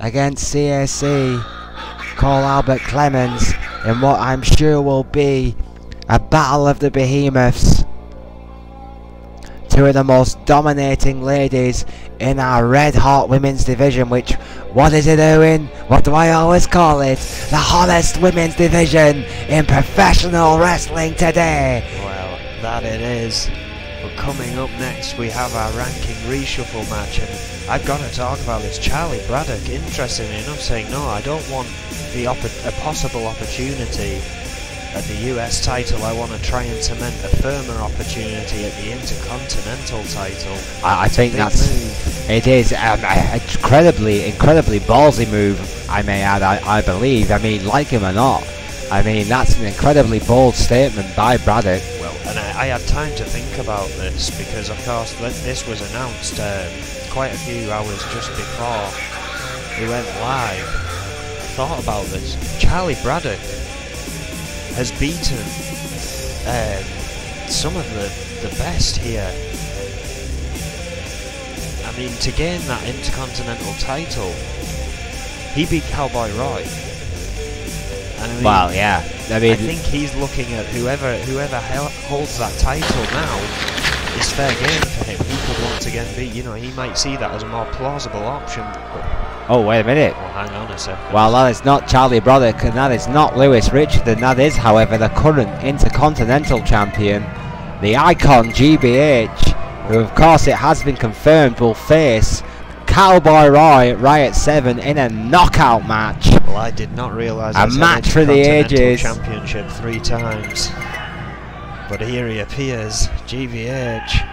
against CAC, Cole Albert Clemens, in what I'm sure will be a battle of the behemoths. Two of the most dominating ladies in our red hot women's division, which, what is it, Owen? What do I always call it? The hottest women's division in professional wrestling today. Well, that it is. But coming up next, we have our ranking reshuffle match, and I've got to talk about this. Charlie Braddock, interestingly enough, saying no, I don't want a possible opportunity at the US title. I want to try and cement a firmer opportunity at the Intercontinental title. I think it is an incredibly ballsy move, I may add. I believe. I mean, like him or not, I mean, that's an incredibly bold statement by Braddock. Well, and I had time to think about this because, of course, this was announced quite a few hours just before we went live. I thought about this. Charlie Braddock has beaten some of the best here. I mean, to gain that Intercontinental title, he beat Cowboy Roy. And I mean, well, yeah. I mean, I think he's looking at whoever holds that title now is fair game for him. He could once again be, he might see that as a more plausible option. Oh, wait a minute. Well, hang on a second. Well, that is not Charlie Braddock, and that is not Lewis Richardson. That is, however, the current Intercontinental Champion, the Icon GBH, who, of course, it has been confirmed will face Cowboy Roy at Riot 7 in a knockout match. Well, I did not realise a match for the ages. Championship 3 times. But here he appears, GBH.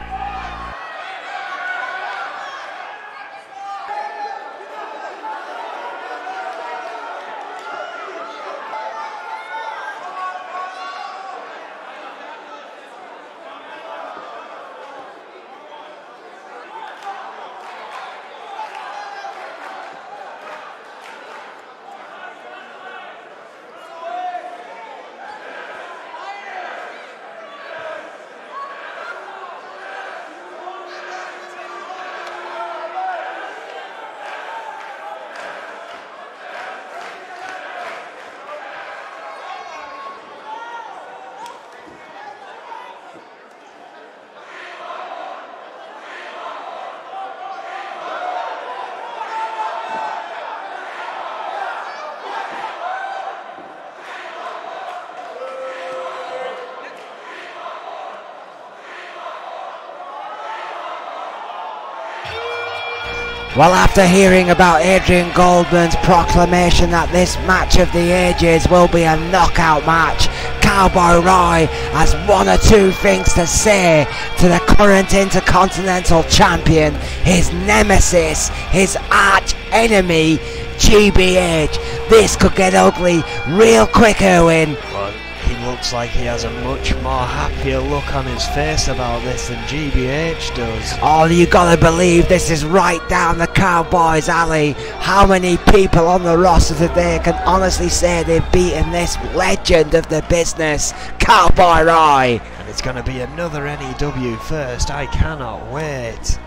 Well, after hearing about Adrian Goldman's proclamation that this match of the ages will be a knockout match, Cowboy Roy has one or two things to say to the current Intercontinental Champion, his nemesis, his arch enemy, GBH. This could get ugly real quick, Erwin. Well, he looks like he has a much more happier look on his face about this than GBH does. Oh, you gotta believe this is right down the Cowboys' alley. How many people on the roster today can honestly say they've beaten this legend of the business, Cowboy Roy? And it's gonna be another N.E.W. first. I cannot wait.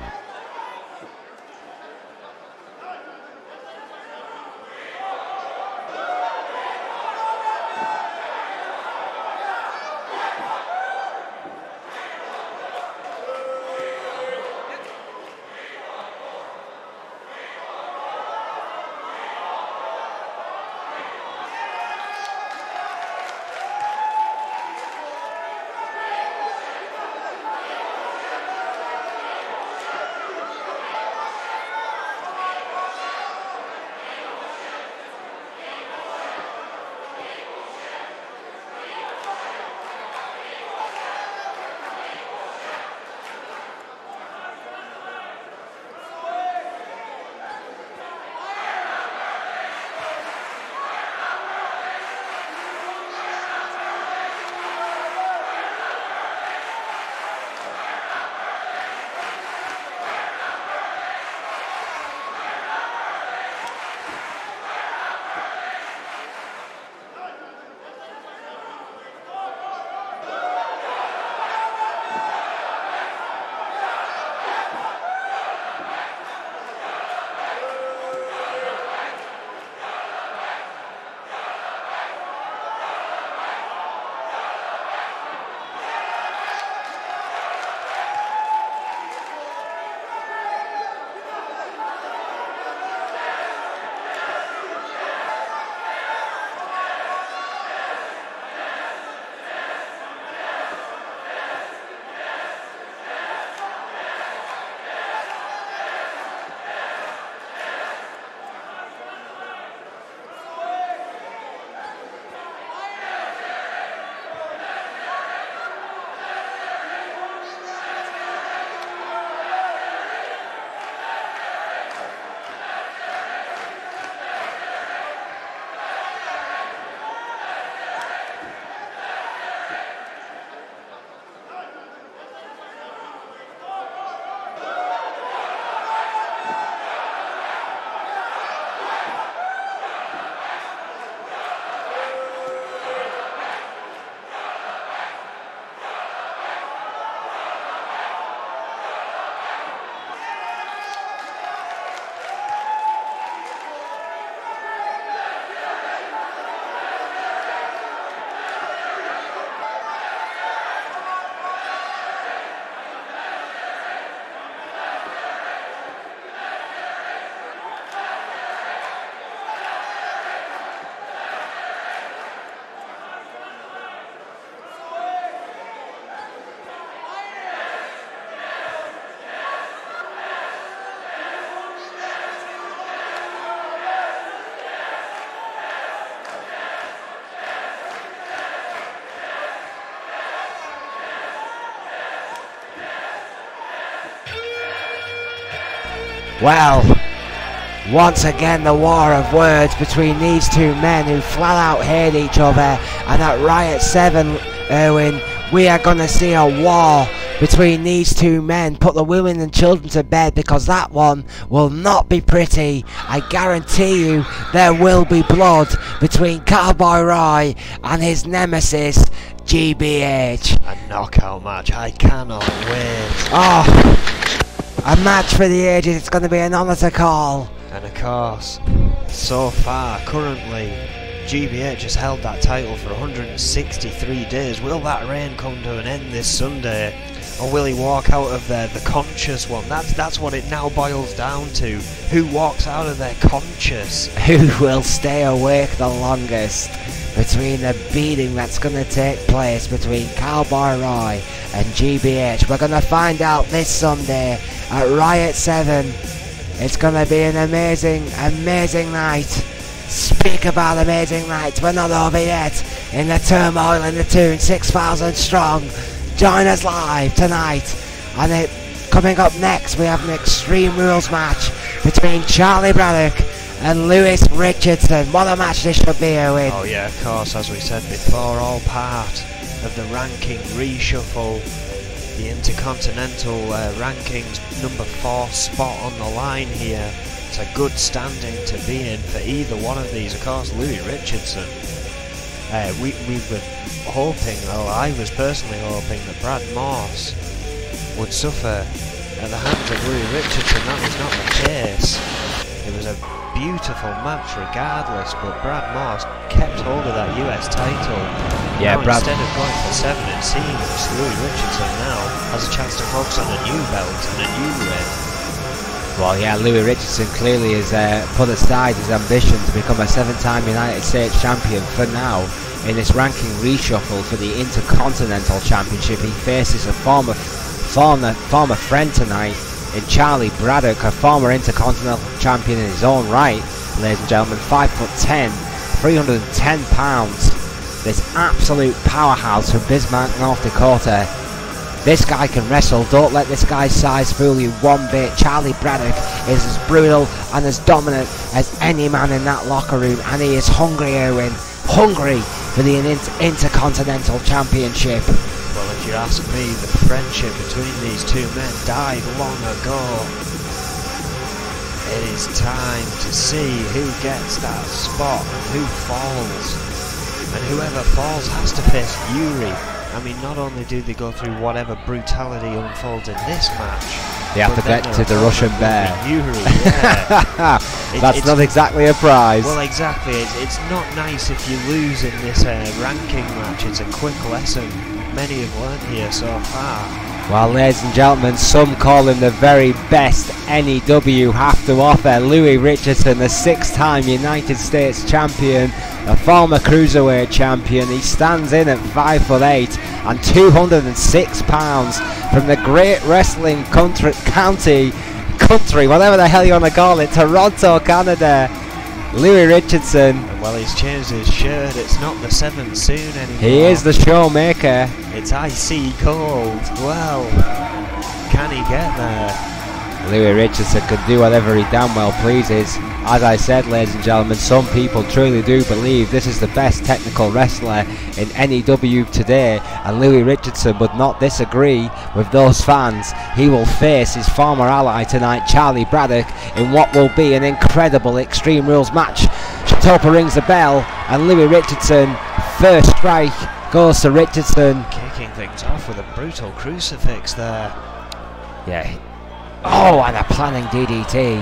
Well, once again the war of words between these two men who flat out hate each other, and at Riot 7, Erwin, we are going to see a war between these two men. Put the women and children to bed, because that one will not be pretty. I guarantee you there will be blood between Cowboy Roy and his nemesis GBH. A knockout match, I cannot wait. Oh, a match for the ages. It's going to be an honour to call. And of course, so far, currently, GBH has held that title for 163 days. Will that reign come to an end this Sunday? Or will he walk out of there the conscious one? That's what it now boils down to. Who walks out of there conscious? Who will stay awake the longest between the beating that's going to take place between Cowboy Roy and GBH? We're going to find out this Sunday at Riot 7. It's gonna be an amazing, amazing night. Speak about amazing nights, we're not over yet. In the Turmoil in the Tune, 6,000 strong. Join us live tonight. And coming up next, we have an Extreme Rules match between Charlie Braddock and Lewis Richardson. What a match this should be, Owen. Oh yeah, of course, as we said before, all part of the ranking reshuffle. The Intercontinental rankings, number 4 spot on the line here. It's a good standing to be in for either one of these. Of course, Louis Richardson. We were hoping, or I was personally hoping, that Brad Morse would suffer at the hands of Louis Richardson. That was not the case. It was a beautiful match regardless, but Brad Morse kept hold of that US title. Yeah, now, instead of going for 7, it seems Louis Richardson now has a chance to focus on a new belt and a new ring. Well, yeah, Louis Richardson clearly has put aside his ambition to become a 7-time United States champion for now. In this ranking reshuffle for the Intercontinental Championship, he faces a former friend tonight in Charlie Braddock, a former Intercontinental champion in his own right, ladies and gentlemen. 5'10", 310 pounds. This absolute powerhouse from Bismarck, North Dakota. This guy can wrestle. Don't let this guy's size fool you one bit. Charlie Braddock is as brutal and as dominant as any man in that locker room, and he is hungry, Owen. Hungry for the Intercontinental Championship. Well, if you ask me, the friendship between these two men died long ago. It is time to see who gets that spot and who falls. And whoever falls has to face Yuri. I mean, not only do they go through whatever brutality unfolds in this match, they have to get to the Russian Bear. Yuri, yeah. That's not exactly a prize. Well, exactly. It's not nice if you lose in this ranking match. It's a quick lesson many have learned here so far. Well, ladies and gentlemen, some call him the very best N.E.W. have to offer. Louis Richardson, the 6-time United States champion, a former cruiserweight champion. He stands in at 5'8" and 206 pounds from the great wrestling country, whatever the hell you want to call it, Toronto, Canada. Louis Richardson. Well, he's changed his shirt. It's not the 7 soon anymore. He is the showmaker. It's icy cold. Well, can he get there? Louis Richardson can do whatever he damn well pleases. As I said, ladies and gentlemen, some people truly do believe this is the best technical wrestler in N.E.W. today, and Louis Richardson would not disagree with those fans. He will face his former ally tonight, Charlie Braddock, in what will be an incredible Extreme Rules match. Shatopa rings the bell, and Louis Richardson, first strike goes to Richardson. Kicking things off with a brutal crucifix there. Yeah. Oh, and a planning DDT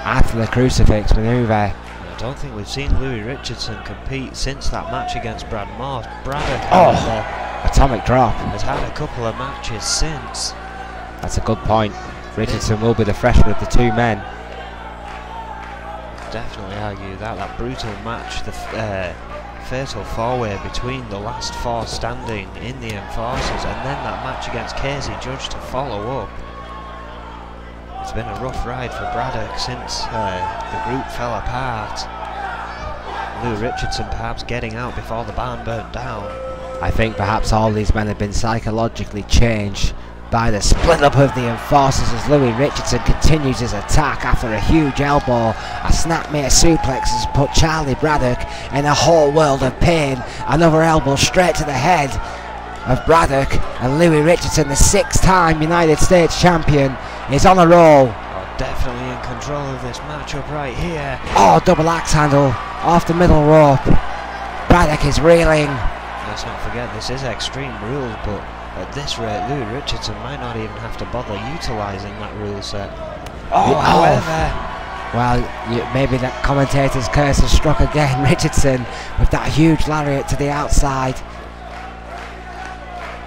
after the crucifix maneuver. I don't think we've seen Louis Richardson compete since that match against Brad Morse. Braddock atomic drop. Has had a couple of matches since. That's a good point. Richardson will be the fresher of the two men. Definitely argue that brutal match, the fatal four-way between the last 4 standing in the Enforcers, and then that match against Casey Judge to follow up. It's been a rough ride for Braddock since the group fell apart. Lou Richardson perhaps getting out before the barn burnt down. I think perhaps all these men have been psychologically changed by the split up of the Enforcers as Louis Richardson continues his attack after a huge elbow. A snapmare suplex has put Charlie Braddock in a whole world of pain. Another elbow straight to the head of Braddock, and Louis Richardson, the 6-time United States champion, is on a roll. Oh, definitely in control of this matchup right here. Oh, double axe handle off the middle rope. Braddock is reeling. Let's not forget this is Extreme Rules, but at this rate Louis Richardson might not even have to bother utilising that rule set. However, well, maybe that commentator's curse has struck again. Richardson with that huge lariat to the outside.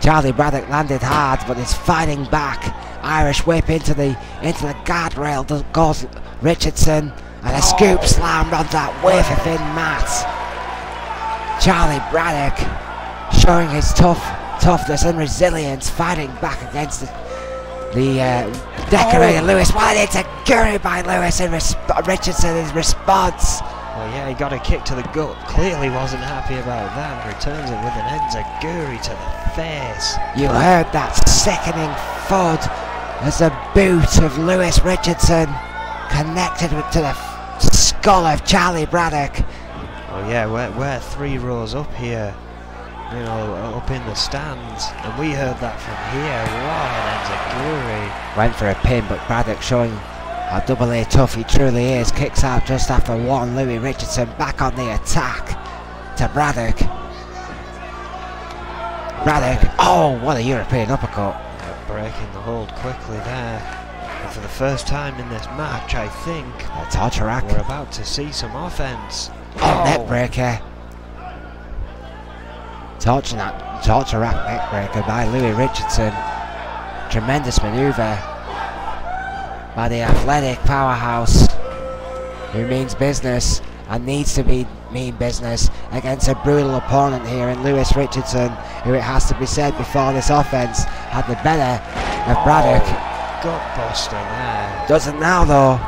Charlie Braddock landed hard, but is fighting back. Irish whip into the guardrail goes Richardson, and a scoop slam on that wafer thin mat. Charlie Braddock showing his toughness and resilience, fighting back against decorated Lewis. What an enziguri by Lewis in Richardson in response. Well, yeah, he got a kick to the gut. Clearly wasn't happy about that. Returns it with an enziguri to the face. You heard that sickening thud as the boot of Lewis Richardson connected to the skull of Charlie Braddock. Oh yeah, we're 3 rows up here, you know, up in the stands, and we heard that from here. What an enziguri. Went for a pin, but Braddock showing how double A tough he truly is. Kicks out just after one. Louis Richardson back on the attack to Braddock. Braddock, oh, what a European uppercut. Breaking the hold quickly there. And for the first time in this match, I think we're about to see some offense. Oh, neck breaker. Torture rack neck breaker by Louis Richardson. Tremendous manoeuvre by the athletic powerhouse who means business and needs to mean business against a brutal opponent here in Lewis Richardson, who, it has to be said before this offense, had the better of Braddock. Gutbuster there. Doesn't now though.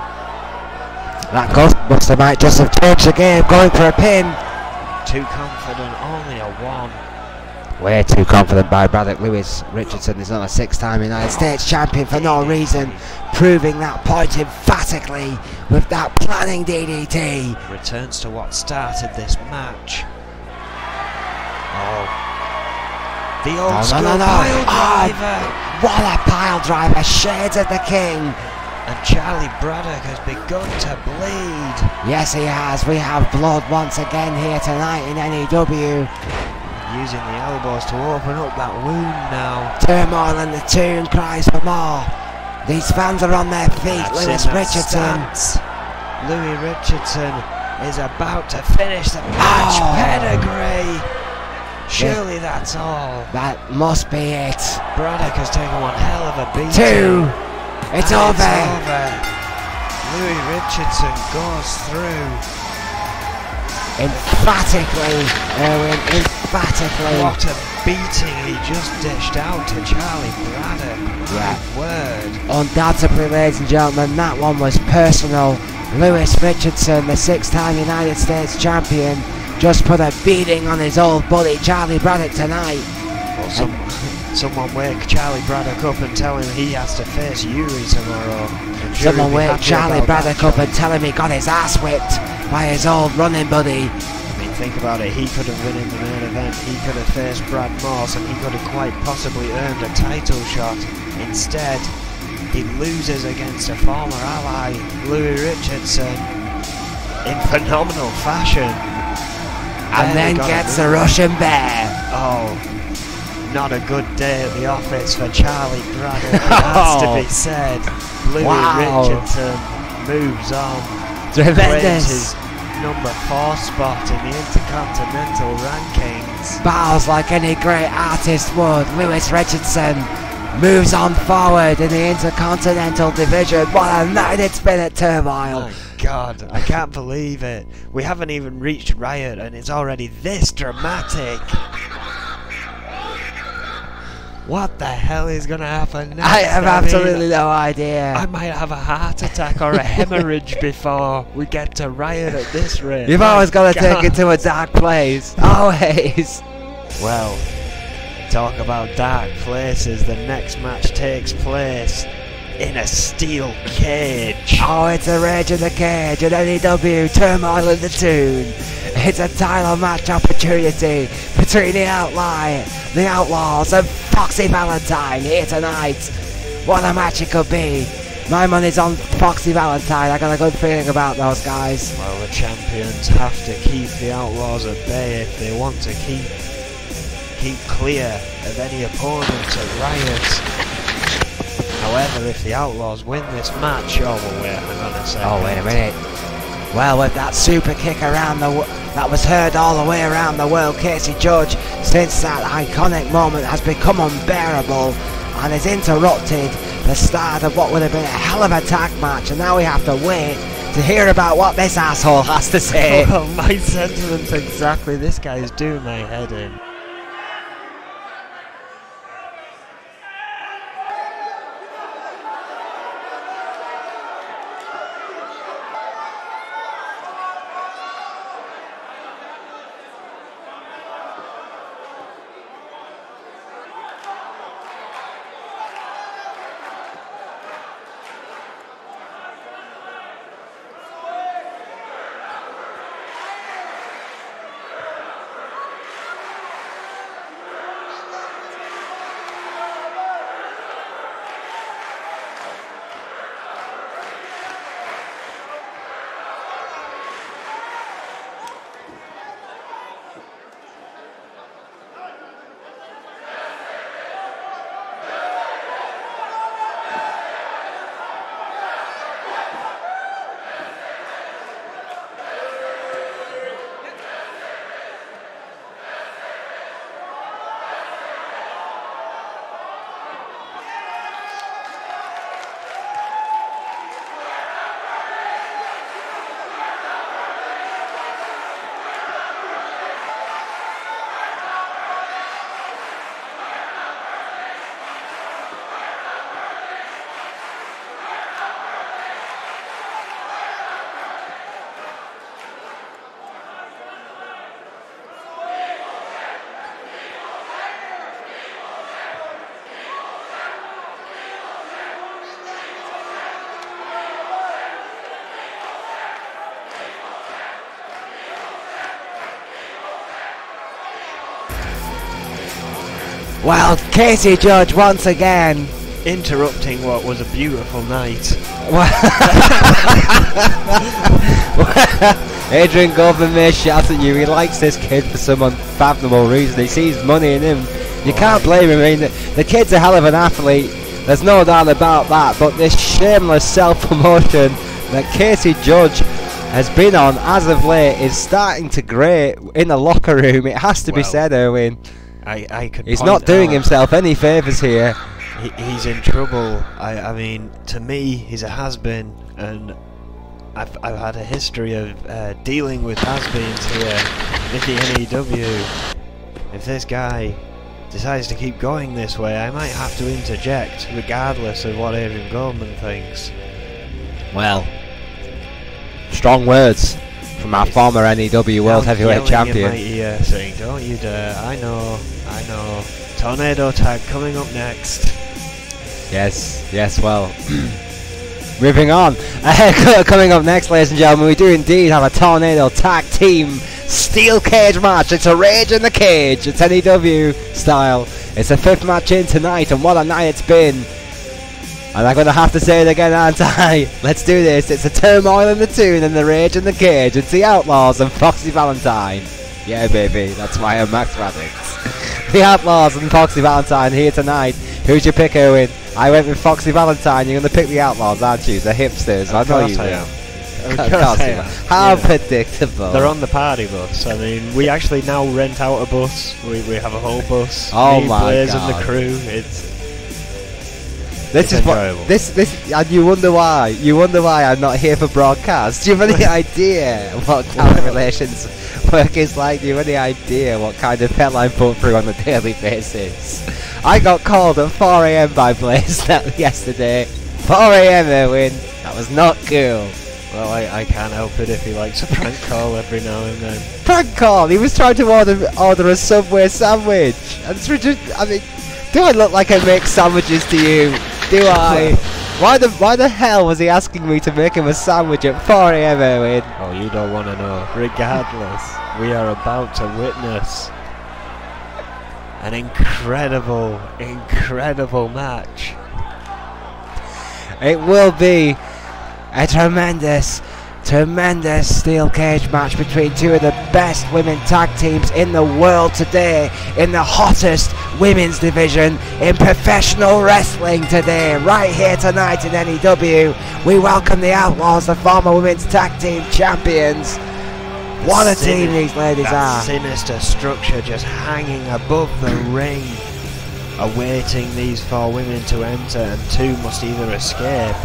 That Gutbuster might just have changed the game, going for a pin. Too confident, only a 1. Way too confident by Braddock. Lewis Richardson is not a 6-time United States champion for no reason, proving that point emphatically with that planning DDT. Returns to what started this match. Oh. The old school pile driver. What a pile driver, shades of the king. And Charlie Braddock has begun to bleed. Yes, he has. We have blood once again here tonight in N.E.W. Using the elbows to open up that wound now. Turmoil and the tune cries for more. These fans are on their feet. Lewis Richardson. Louis Richardson is about to finish the match. Pedigree. Surely that's all. That must be it. Braddock has taken one hell of a beating. 2. It's over. Louis Richardson goes through. Emphatically, Erwin, emphatically. What a beating he just dished out to Charlie Braddock. My word. Undoubtedly, ladies and gentlemen, that one was personal. Lewis Richardson, the 6-time United States champion, just put a beating on his old buddy Charlie Braddock tonight. Well, someone wake Charlie Braddock up and tell him he has to face Yuri tomorrow. Someone wake Charlie Braddock up and tell him he got his ass whipped by his old running buddy. I mean, think about it. He could have been in the main event. He could have faced Brad Morse, and he could have quite possibly earned a title shot. Instead, he loses against a former ally, Louis Richardson, in phenomenal fashion. And then gets the Russian Bear. Oh, not a good day at the office for Charlie Braddock, it has to be said. Louis Richardson moves on. Tremendous. His number 4 spot in the Intercontinental rankings. Bows like any great artist would. Lewis Richardson moves on forward in the Intercontinental division. What a night it's been at Turmoil. My God, I can't believe it. We haven't even reached Riot and it's already this dramatic. What the hell is going to happen next? I have absolutely no idea. I might have a heart attack or a hemorrhage before we get to Riot at this rate. You've always got to take it to a dark place. Always. Well, talk about dark places. The next match takes place in a steel cage. Oh, it's a rage in the cage at N.E.W. Turmoil in the Tune. It's a title match opportunity between the Outlaws and Foxy Valentine here tonight. What a match it could be. My money's on Foxy Valentine. I got a good feeling about those guys. Well, the champions have to keep the Outlaws at bay if they want to keep clear of any opponents at Riot. However, if the Outlaws win this match, oh well, wait, hang on a second. Oh, wait a minute. Well, with that super kick around that was heard all the way around the world, Casey Judge, since that iconic moment has become unbearable and has interrupted the start of what would have been a hell of a tag match, and now we have to wait to hear about what this asshole has to say. Well, my sentiments exactly. This guy is doing my head in. Well, Casey Judge once again interrupting what was a beautiful night. Adrian Goldman may shout at you. He likes this kid for some unfathomable reason. He sees money in him. You can't blame him. I mean, the kid's a hell of an athlete. There's no doubt about that. But this shameless self-promotion that Casey Judge has been on as of late is starting to grate in the locker room. It has to be said, Erwin. He's not doing himself any favours here. He's in trouble. I mean, to me, he's a has-been, and I've had a history of dealing with has-beens here. Mickey N.E.W. If this guy decides to keep going this way, I might have to interject, regardless of what Adrian Goldman thinks. Well, strong words from our former N.E.W. World Heavyweight Champion. In my ear saying, "Don't you dare! I know. Tornado tag coming up next." Yes, well, moving on. Coming up next, ladies and gentlemen, we do indeed have a Tornado Tag Team Steel Cage match. It's a Rage in the Cage. It's N.E.W. style. It's the 5th match in tonight, and what a night it's been. And I'm going to have to say it again, aren't I? Let's do this. It's the Turmoil in the Tune and the Rage in the Cage. It's the Outlaws and Foxy Valentine. Yeah, baby, that's why I'm Max Radix. The Outlaws and Foxy Valentine here tonight. Who's your pick, Owen? I went with Foxy Valentine. You're going to pick the Outlaws, aren't you? The hipsters. I know you will. Of course I am. How predictable. They're on the party bus. I mean, we actually now rent out a bus. We have a whole bus. Oh me, my Blaze God. And the crew. It's enjoyable. This, and you wonder why. You wonder why I'm not here for broadcast. Do you have any idea what talent relations work is like? Do you have any idea what kind of hell I'm put through on a daily basis? I got called at 4 AM by Blaze yesterday. 4 AM, Erwin. That was not cool. Well, I can't help it if he likes a prank call every now and then. Prank call? He was trying to order a Subway sandwich. And it's ridiculous. I mean, do I look like I make sandwiches to you? Do I? Why the hell was he asking me to make him a sandwich at 4 AM, Erwin? Oh, you don't want to know. Regardless, we are about to witness an incredible match. It will be a tremendous steel cage match between two of the best women tag teams in the world today, in the hottest women's division in professional wrestling today, right here tonight in N.E.W. We welcome the Outlaws, the former women's tag team champions. What a team these ladies are. Sinister structure just hanging above the ring, awaiting these 4 women to enter, and 2 must either escape,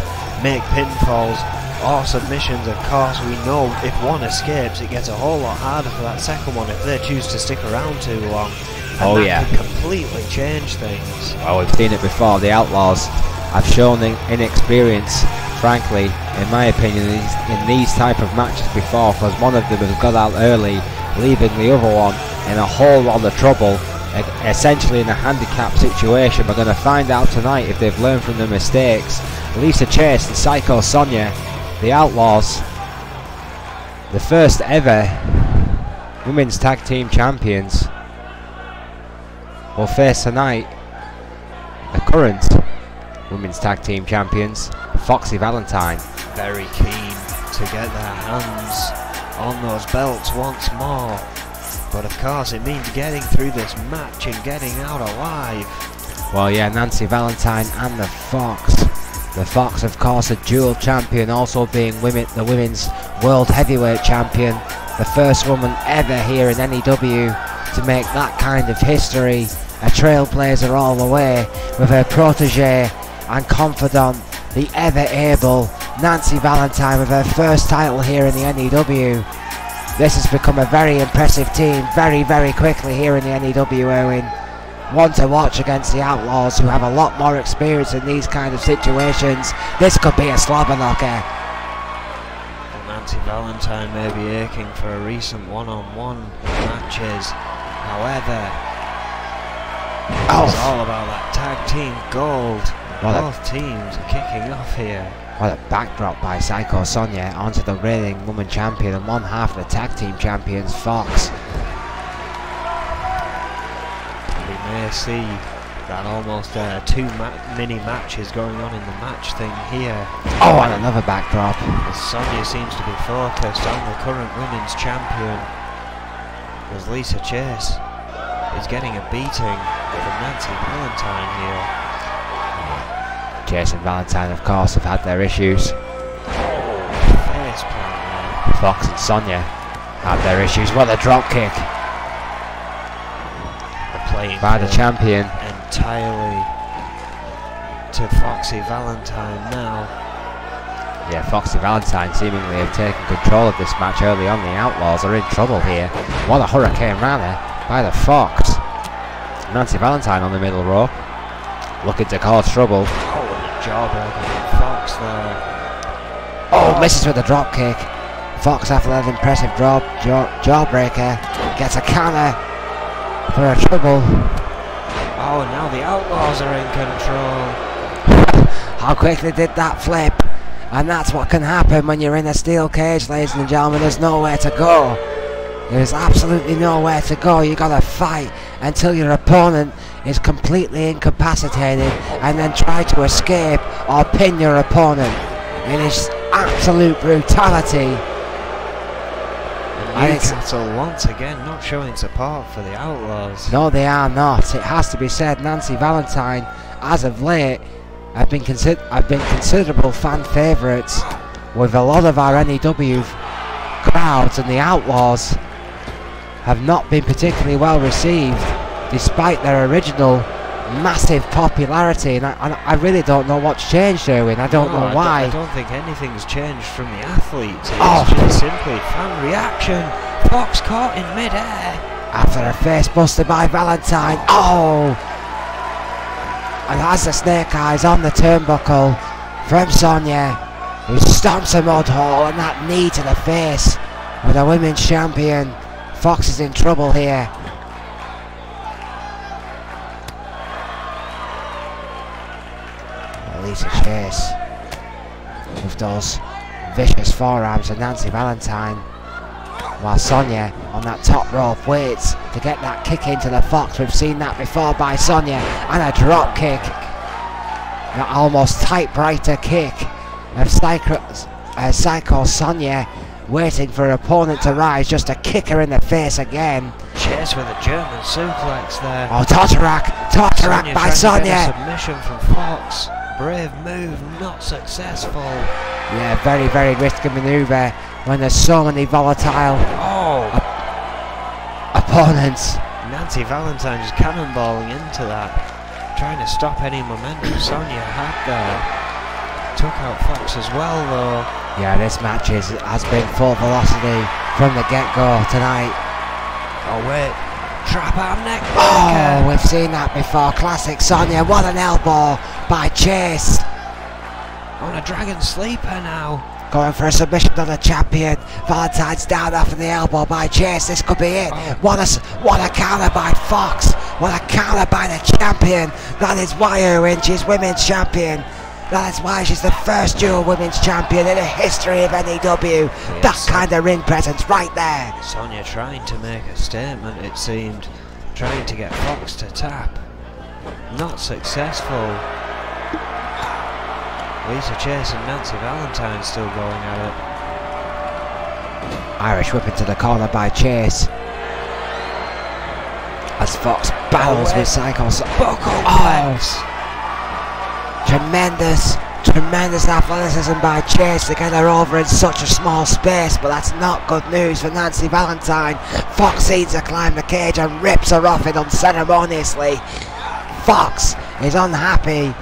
make pinfalls or submissions. Of course, we know if one escapes, it gets a whole lot harder for that second one if they choose to stick around too long. And that can completely change things. Oh, we've seen it before. The Outlaws have shown inexperience, frankly, in my opinion, in these type of matches before, because one of them has got out early, leaving the other one in a whole lot of trouble, essentially in a handicap situation. We're going to find out tonight if they've learned from their mistakes. Lisa Chase and Psycho Sonia, the Outlaws, the first ever women's tag team champions, will face tonight the current women's tag team champions, Foxy Valentine. Very keen to get their hands on those belts once more, but of course it means getting through this match and getting out alive. Well, yeah, Nancy Valentine and the Fox. The Fox, of course, a dual champion, also being the women's world heavyweight champion, the first woman ever here in N.E.W. to make that kind of history. A trailblazer all the way, with her protege and confidant, the ever-able Nancy Valentine, with her first title here in the N.E.W. This has become a very impressive team very, very quickly here in the N.E.W. Owen. One to watch against the Outlaws, who have a lot more experience in these kind of situations. This could be a slobber knocker. Well, Nancy Valentine may be aching for a recent one-on-one matches. However, it's all about that tag team gold. Both teams are kicking off here. What a backdrop by Psycho Sonia onto the reigning woman champion and one half of the tag team champions, Fox. We may see that almost two mini matches going on in the match thing here. Oh, and another backdrop. As Sonya seems to be focused on the current women's champion, as Lisa Chase is getting a beating from Nancy Valentine here. Chase and Valentine, of course, have had their issues. Face plant there. Fox and Sonya have their issues. What a drop kick! They're playing by the champion. Entirely to Foxy Valentine now. Yeah, Foxy Valentine seemingly have taken control of this match early on. The Outlaws are in trouble here. What a hurricane rally by the Fox. Nancy Valentine on the middle row, looking to cause trouble. Oh, and a jawbreaker from Fox there. Oh, misses with a drop kick. Fox, after that impressive jawbreaker, gets a counter for a trouble. Oh, and now the Outlaws are in control. How quickly did that flip? And that's what can happen when you're in a steel cage, ladies and gentlemen. There's nowhere to go. There's absolutely nowhere to go. You gotta fight until your opponent is completely incapacitated and then try to escape or pin your opponent. It is absolute brutality. And Newcastle once again not showing support for the Outlaws. No, they are not. It has to be said, Nancy Valentine, as of late, have been considerable fan favourites with a lot of our N.E.W crowds, and the Outlaws have not been particularly well received despite their original massive popularity, and I really don't know what's changed, Erwin. I don't know why. I don't think anything's changed from the athletes. It's just simply fan reaction. Fox caught in mid-air. After a face buster by Valentine. Oh! And has the snake eyes on the turnbuckle from Sonya, who stomps a mud hole, and that knee to the face of the women's champion. Fox is in trouble here. Lisa Chase with those vicious forearms of Nancy Valentine, while Sonya on that top rope waits to get that kick into the Fox. We've seen that before by Sonya, and a drop kick, that almost typewriter kick of Psycho Sonya, waiting for her opponent to rise just to kick her in the face again. Chase with a German suplex there. Oh, Tortarak by Sonya. Submission from Fox. Brave move, not successful. Yeah, very, very risky manoeuvre when there's so many volatile opponents. Nancy Valentine just cannonballing into that, trying to stop any momentum Sonya had there. Took out Fox as well though. Yeah, this match has been full velocity from the get-go tonight. Oh wait, trap arm neck breaker. Oh, we've seen that before. Classic Sonya. What an elbow by Chase. On a dragon sleeper now. Going for a submission on the champion. Valentine's down after the elbow by Chase. This could be it. Oh. What a counter by Fox. What a counter by the champion. That is why Erwin, she's women's champion. That is why she's the first dual women's champion in the history of N.E.W. Yes. That kind of ring presence right there. Sonya trying to make a statement, it seemed. Trying to get Fox to tap. Not successful. Lisa Chase and Nancy Valentine still going at it. Irish whip into the corner by Chase. As Fox battles with Psycho. Tremendous athleticism by Chase to get her over in such a small space, but that's not good news for Nancy Valentine. Fox sees her climb the cage and rips her off it unceremoniously. Fox is unhappy,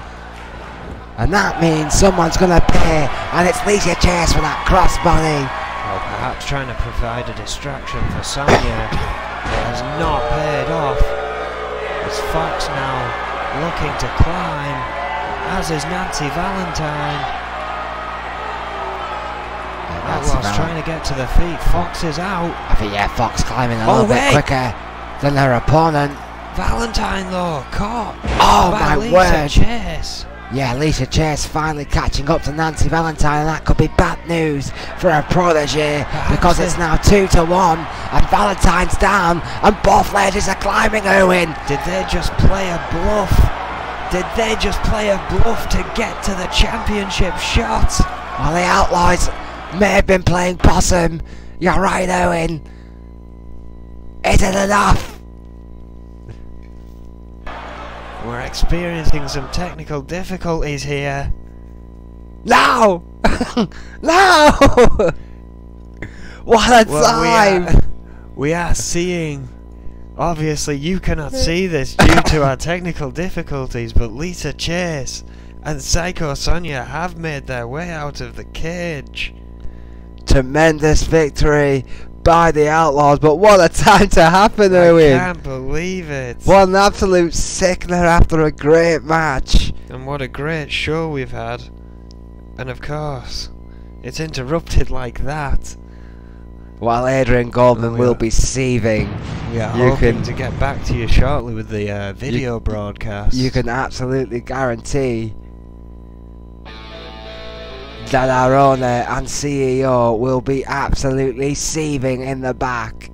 and that means someone's going to pay, and it's Lisa Chase for that crossbody. Well, perhaps trying to provide a distraction for Sonya, but has not paid off. It's Fox now looking to climb, as is Nancy Valentine. Outlaws trying to get to the feet. Fox is out. I think, yeah, Fox climbing a little bit quicker than her opponent. Valentine though, caught by Lisa word. Chase. Yeah, Alicia Chase finally catching up to Nancy Valentine, and that could be bad news for her protege, because it's now 2-1 and Valentine's down and both ladies are climbing, Owen. Did they just play a bluff? Did they just play a bluff to get to the championship shot? Well, the Outlaws may have been playing possum. You're right, Owen. Is it enough? We're experiencing some technical difficulties here. No! No! What a time! We are seeing... Obviously you cannot see this due to our technical difficulties, but Lisa Chase and Psycho Sonia have made their way out of the cage. Tremendous victory by the Outlaws, but what a time to happen, Owen. I can't believe it. What an absolute sickener after a great match. And what a great show we've had. And of course, it's interrupted like that. While Adrian Goldman will be seething. We are hoping to get back to you shortly with the video broadcast. You can absolutely guarantee that our owner and CEO will be absolutely seething in the back.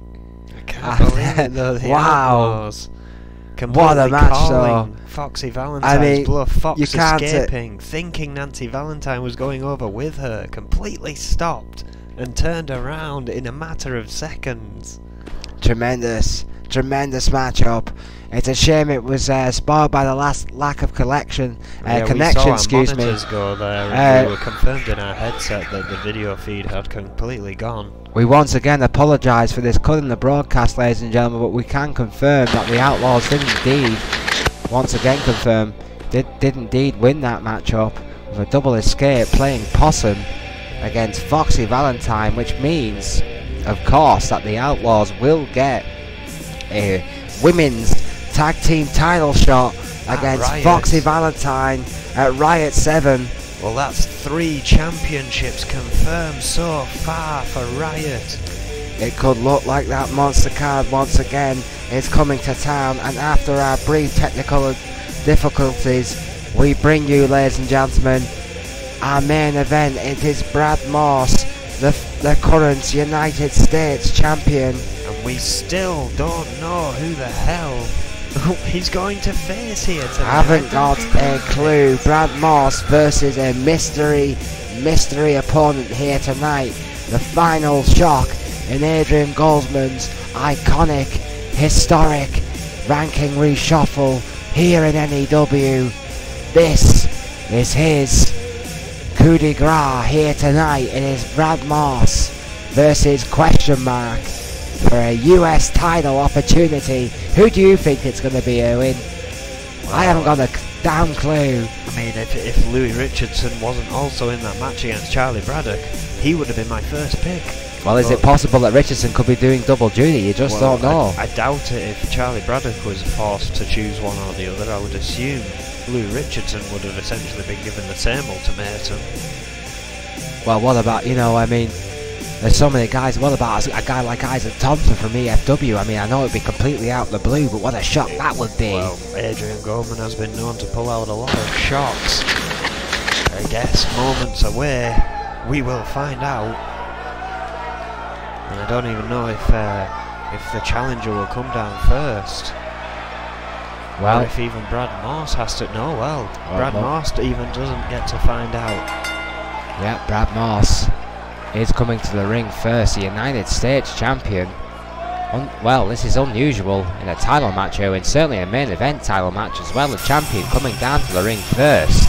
I can't believe it though. Wow. What a match though. Foxy Valentine's bluff. Fox escaping, thinking Nancy Valentine was going over with her, completely stopped and turned around in a matter of seconds. Tremendous matchup. It's a shame it was spoiled by the lack of connection. Excuse me. Go there and we were confirmed in our headset that the video feed had completely gone. We once again apologise for this cut in the broadcast, ladies and gentlemen, but we can confirm that the Outlaws did indeed, once again confirm, did indeed win that matchup with a double escape, playing possum against Foxy Valentine, which means, of course, that the Outlaws will get a women's tag team title shot against Foxy Valentine at Riot 7. Well, that's 3 championships confirmed so far for Riot. It could look like that monster card once again is coming to town, and after our brief technical difficulties, we bring you, ladies and gentlemen, our main event. It is Brad Morse, the current United States champion. And we still don't know who the hell he's going to face here tonight. Haven't got a clue. Brad Morse versus a mystery opponent here tonight. The final shock in Adrian Goldman's iconic, historic ranking reshuffle here in N.E.W. This is his coup de grace here tonight. It is Brad Morse versus question mark for a US title opportunity. Who do you think it's going to be, Owen? Well, I haven't got a damn clue. I mean, if Louis Richardson wasn't also in that match against Charlie Braddock, he would have been my first pick. Well, is it possible that Richardson could be doing double duty? You just don't know. I doubt it. If Charlie Braddock was forced to choose one or the other, I would assume Louis Richardson would have essentially been given the same ultimatum. Well, what about, I mean, there's so many guys. What about a guy like Isaac Thompson from E.F.W? I mean, I know it'd be completely out of the blue, but what a shock that would be. Well, Adrian Goldman has been known to pull out a lot of shocks. I guess moments away, we will find out. And I don't even know if the challenger will come down first. Well, or if even Brad Morse has to. No, well, Brad Morse even doesn't get to find out. Yeah, Brad Morse is coming to the ring first, the United States champion. Well, this is unusual in a title match, and certainly a main event title match as well. The champion coming down to the ring first.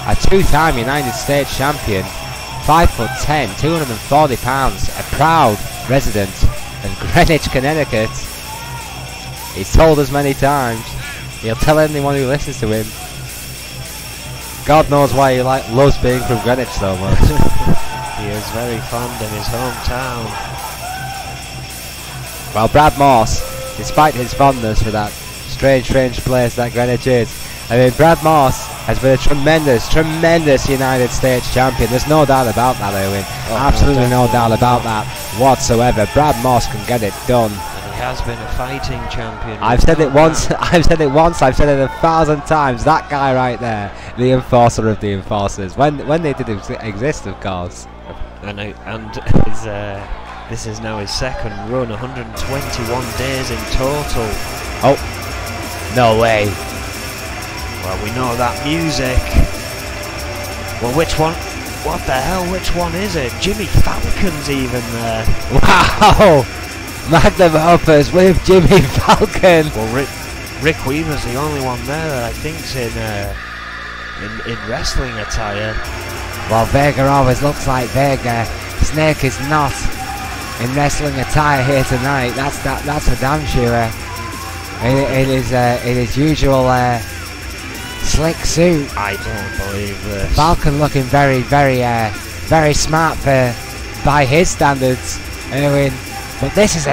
A 2-time United States champion, 5'10", 240 pounds, a proud resident of Greenwich, Connecticut. He's told us many times. He'll tell anyone who listens to him. God knows why he loves being from Greenwich so much. He is very fond of his hometown. Well, Brad Morse, despite his fondness for that strange place that Greenwich is, I mean, Brad Morse has been a tremendous United States champion. There's no doubt about that, Owen. Absolutely no doubt about that whatsoever. Brad Morse can get it done. And has been a fighting champion. I've said it once, I've said it 1,000 times. That guy right there, the enforcer of the enforcers. When they did exist, of course. And this is now his second run, 121 days in total. Oh, no way. Well, we know that music. Well, which one? What the hell? Which one is it? Jimmy Falcon's even there. Wow! Magnum Opus with Jimmy Falcon. Well, Rick Weaver's the only one there that I think's in wrestling attire. Well, Vega always looks like Vega. Snake is not in wrestling attire here tonight. That's for damn sure. In his usual slick suit. I don't believe this. Falcon looking very smart by his standards. But this is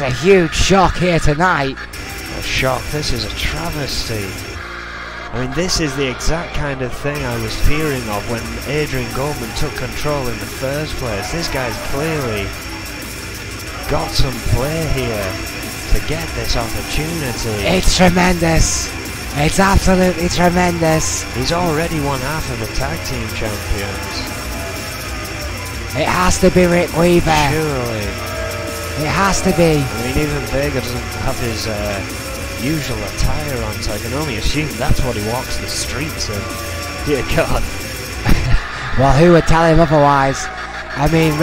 a huge shock here tonight. A shock. This is a travesty. I mean, this is the exact kind of thing I was fearing of when Adrian Goldman took control in the first place. This guy's clearly got some play here to get this opportunity. It's tremendous. It's absolutely tremendous. He's already won half of the tag team champions. It has to be Rick Weaver. Surely. It has to be. I mean, even Vega doesn't have his usual attire on, so I can only assume that's what he walks the streets in. Dear God. Well, who would tell him otherwise? I mean,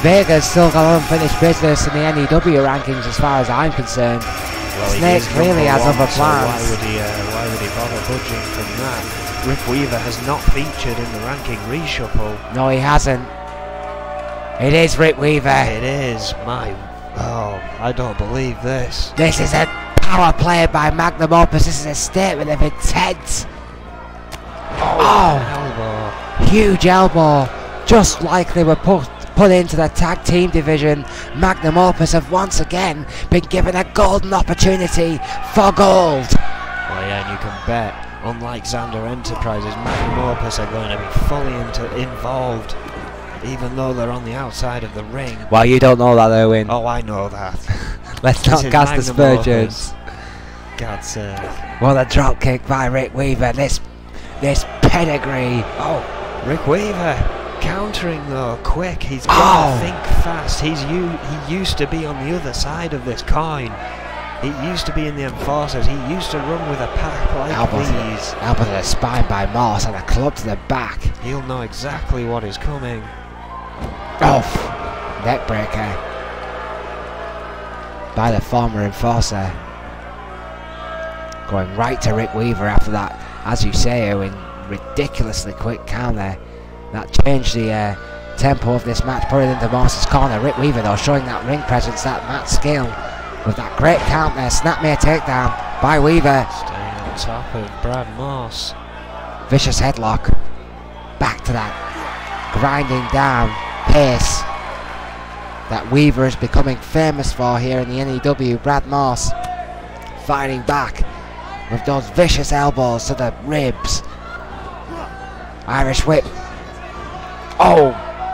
Vega's still got unfinished business in the N.E.W. rankings as far as I'm concerned. Well, Snake clearly has other plans. So why would he bother budging from that? Rick Weaver has not featured in the ranking reshuffle. No, he hasn't. It is Rick Weaver. It is. I don't believe this. This is a power play by Magnum Opus. This is a statement of intent. Elbow. Huge elbow. Just like they were put into the tag team division, Magnum Opus have once again been given a golden opportunity for gold. Well, yeah, and you can bet, unlike Xander Enterprises, Magnum Opus are going to be fully involved, even though they're on the outside of the ring. Well, you don't know that, Owen. Oh, I know that. Let's not cast aspersions. God's sake. Well, a drop kick by Rick Weaver. This pedigree. Oh, Rick Weaver. Countering though, quick. He's got to think fast. He used to be on the other side of this coin. He used to be in the enforcers. He used to run with a pack like these. Elbow to the spine by Moss and a club to the back. He'll know exactly what is coming. Neck breaker by the former enforcer. Going right to Rick Weaver after that, as you say, Owen, ridiculously quick counter. That changed the tempo of this match, put it into Moss's corner. Rick Weaver though showing that ring presence, that mat skill with that great count there. Snapmare takedown by Weaver. Staying on top of Brad Moss. Vicious headlock. Back to that grinding down pace that Weaver is becoming famous for here in the N.E.W. Brad Moss fighting back with those vicious elbows to the ribs. Irish whip.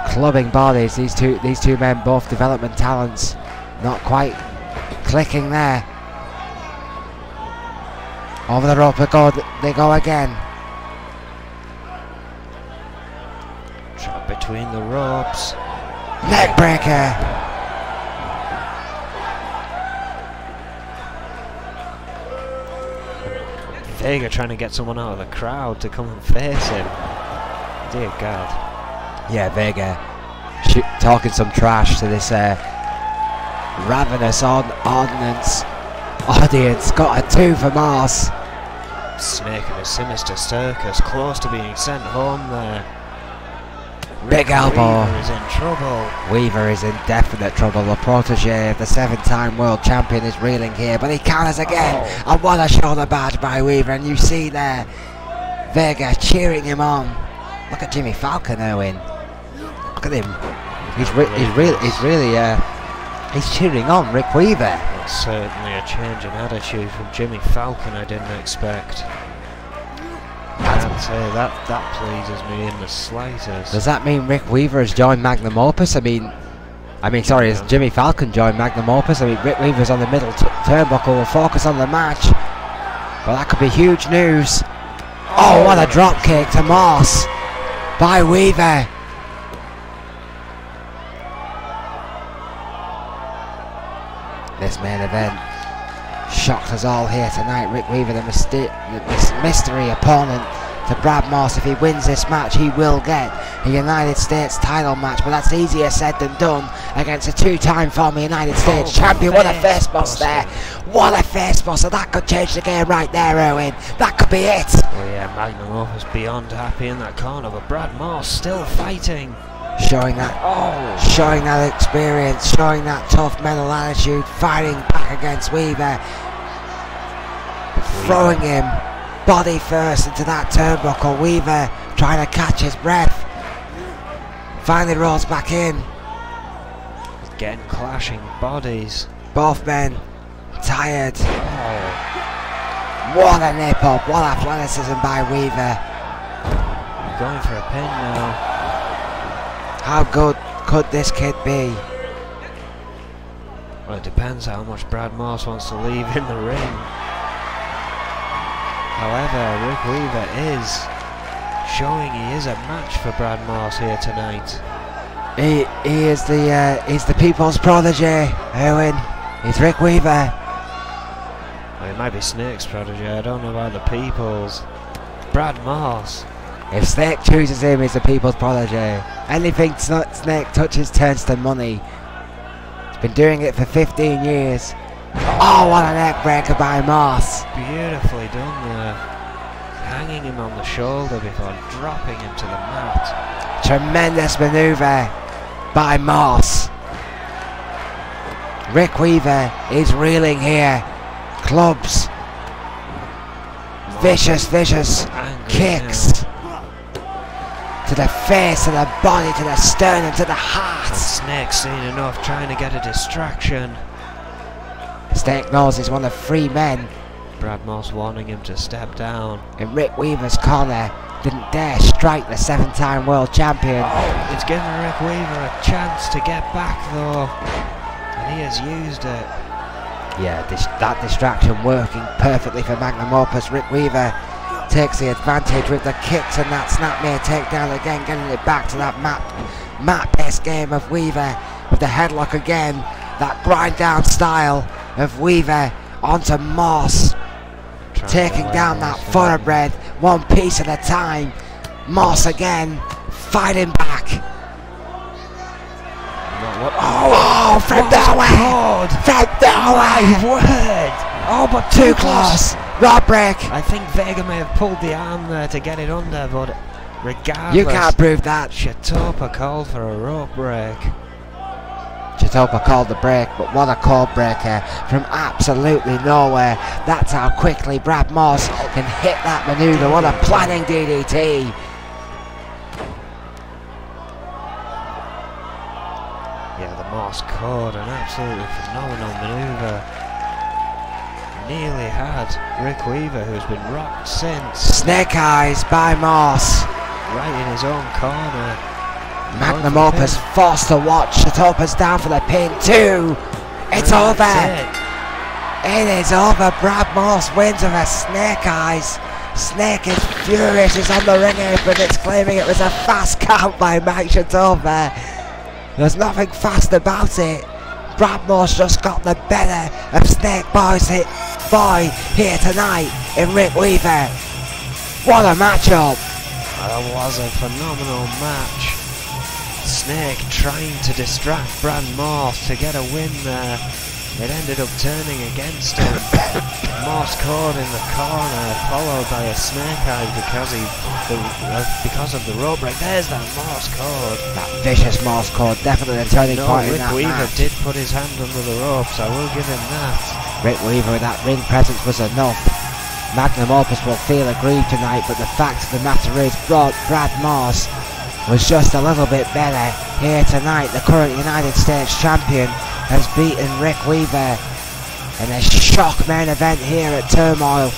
Clubbing bodies. These two men, both development talents, not quite clicking there. Over the rope they go again. Trap between the ropes. Neck breaker. Vega trying to get someone out of the crowd to come and face him. Dear God. Yeah, Vega talking some trash to this ravenous audience. Got a 2 for Mars. Snake and a sinister circus close to being sent home there. Big elbow. Weaver is in trouble. Weaver is in definite trouble. The protege of the 7-time world champion is reeling here, but he counters again. And what a shoulder barge by Weaver, and you see there Vega cheering him on. Look at Jimmy Falcon, Owen. Look at him. He's cheering on Rick Weaver. That's certainly a change in attitude from Jimmy Falcon I didn't expect. I'd say that pleases me in the slightest. Does that mean Rick Weaver has joined Magnum Opus? I mean, I mean, sorry, as Jimmy Falcon joined Magnum Opus. I mean, Rick Weaver's on the middle turnbuckle. Will focus on the match. But that could be huge news. Oh, what a drop kick to Moss by Weaver. This main event shocked us all here tonight. Rick Weaver, the mystery opponent to Brad Moss. If he wins this match, he will get a United States title match, but that's easier said than done against a two-time former United States champion. What a face buster there. What a face buster. That could change the game right there, Owen. That could be it. Well, yeah, Magnum Opus beyond happy in that corner, but Brad Moss still fighting. Showing that experience, showing that tough mental attitude, fighting back against Weaver. Throwing him body first into that turnbuckle. Weaver trying to catch his breath. Finally rolls back in. Again clashing bodies. Both men tired. What a nip up, what athleticism by Weaver. Going for a pin now. How good could this kid be? Well, it depends how much Brad Moss wants to leave in the ring. However, Rick Weaver is showing he is a match for Brad Moss here tonight. He's the people's protege, Owen. He's Rick Weaver. Well, he might be Snake's protege, I don't know about the people's. Brad Moss. If Snake chooses him, he's the people's protege. Anything Snake touches turns to money. He's been doing it for 15 years. Oh, what a neck breaker by Moss. Beautifully done there. Hanging him on the shoulder before dropping him to the mat. Tremendous maneuver by Moss. Rick Weaver is reeling here. Clubs. Vicious kicks. To the face, to the body, to the sternum, to the heart. And Snake's seen enough, trying to get a distraction. Snake knows he's one of 3 men. Brad Moss wanting him to step down. In Rick Weaver's corner, didn't dare strike the 7-time world champion. Oh, it's given Rick Weaver a chance to get back though, and he has used it. Yeah, that distraction working perfectly for Magnum Opus. Rick Weaver takes the advantage with the kicks and that snapmare takedown again, getting it back to that mat-based game of Weaver with the headlock again. That grind down style of Weaver onto Moss, taking down that thoroughbred one piece at a time. Moss again fighting back. Oh, from nowhere! From nowhere! Oh, but too close. Rod break. I think Vega may have pulled the arm there to get it under, but regardless, you can't prove that. Chatopa called for a rope break. Chatopa called the break, but what a call breaker from absolutely nowhere. That's how quickly Brad Moss can hit that maneuver. What a planning DDT. Yeah, the Moss caught an absolutely phenomenal maneuver. Nearly had Rick Weaver, who's been rocked since. Snake eyes by Moss. Right in his own corner. Magnum Opus forced to watch. Chatopa's down for the pin too. It's over. It is over. Brad Moss wins with a snake eyes. Snake is furious. He's on the ring apron. It's claiming it was a fast count by Mike Chatopa. There's nothing fast about it. Brad Moss just got the better of Snake Boy here tonight in Rick Weaver. What a matchup. That was a phenomenal match. Snake trying to distract Brad Moss to get a win there. It ended up turning against him. Moss caught in the corner, followed by a snake eye because of the rope break. There's that Moss cord. That vicious Moss cord, definitely a turning point in that Rick Weaver match. did put his hand under the ropes, I will give him that. Rick Weaver with that ring presence was enough. Magnum Opus will feel aggrieved tonight, but the fact of the matter is Brad Moss was just a little bit better here tonight. The current United States champion has beaten Rick Weaver in a shock main event here at Turmoil.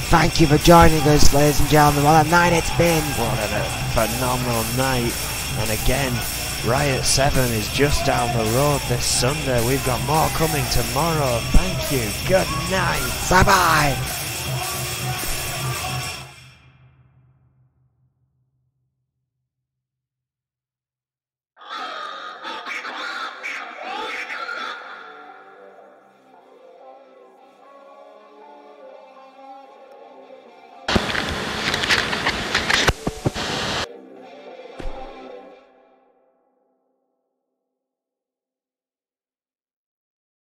Thank you for joining us, ladies and gentlemen. What a night it's been. What a phenomenal night. And again, Riot 7 is just down the road this Sunday. We've got more coming tomorrow. Thank you. Good night. Bye bye.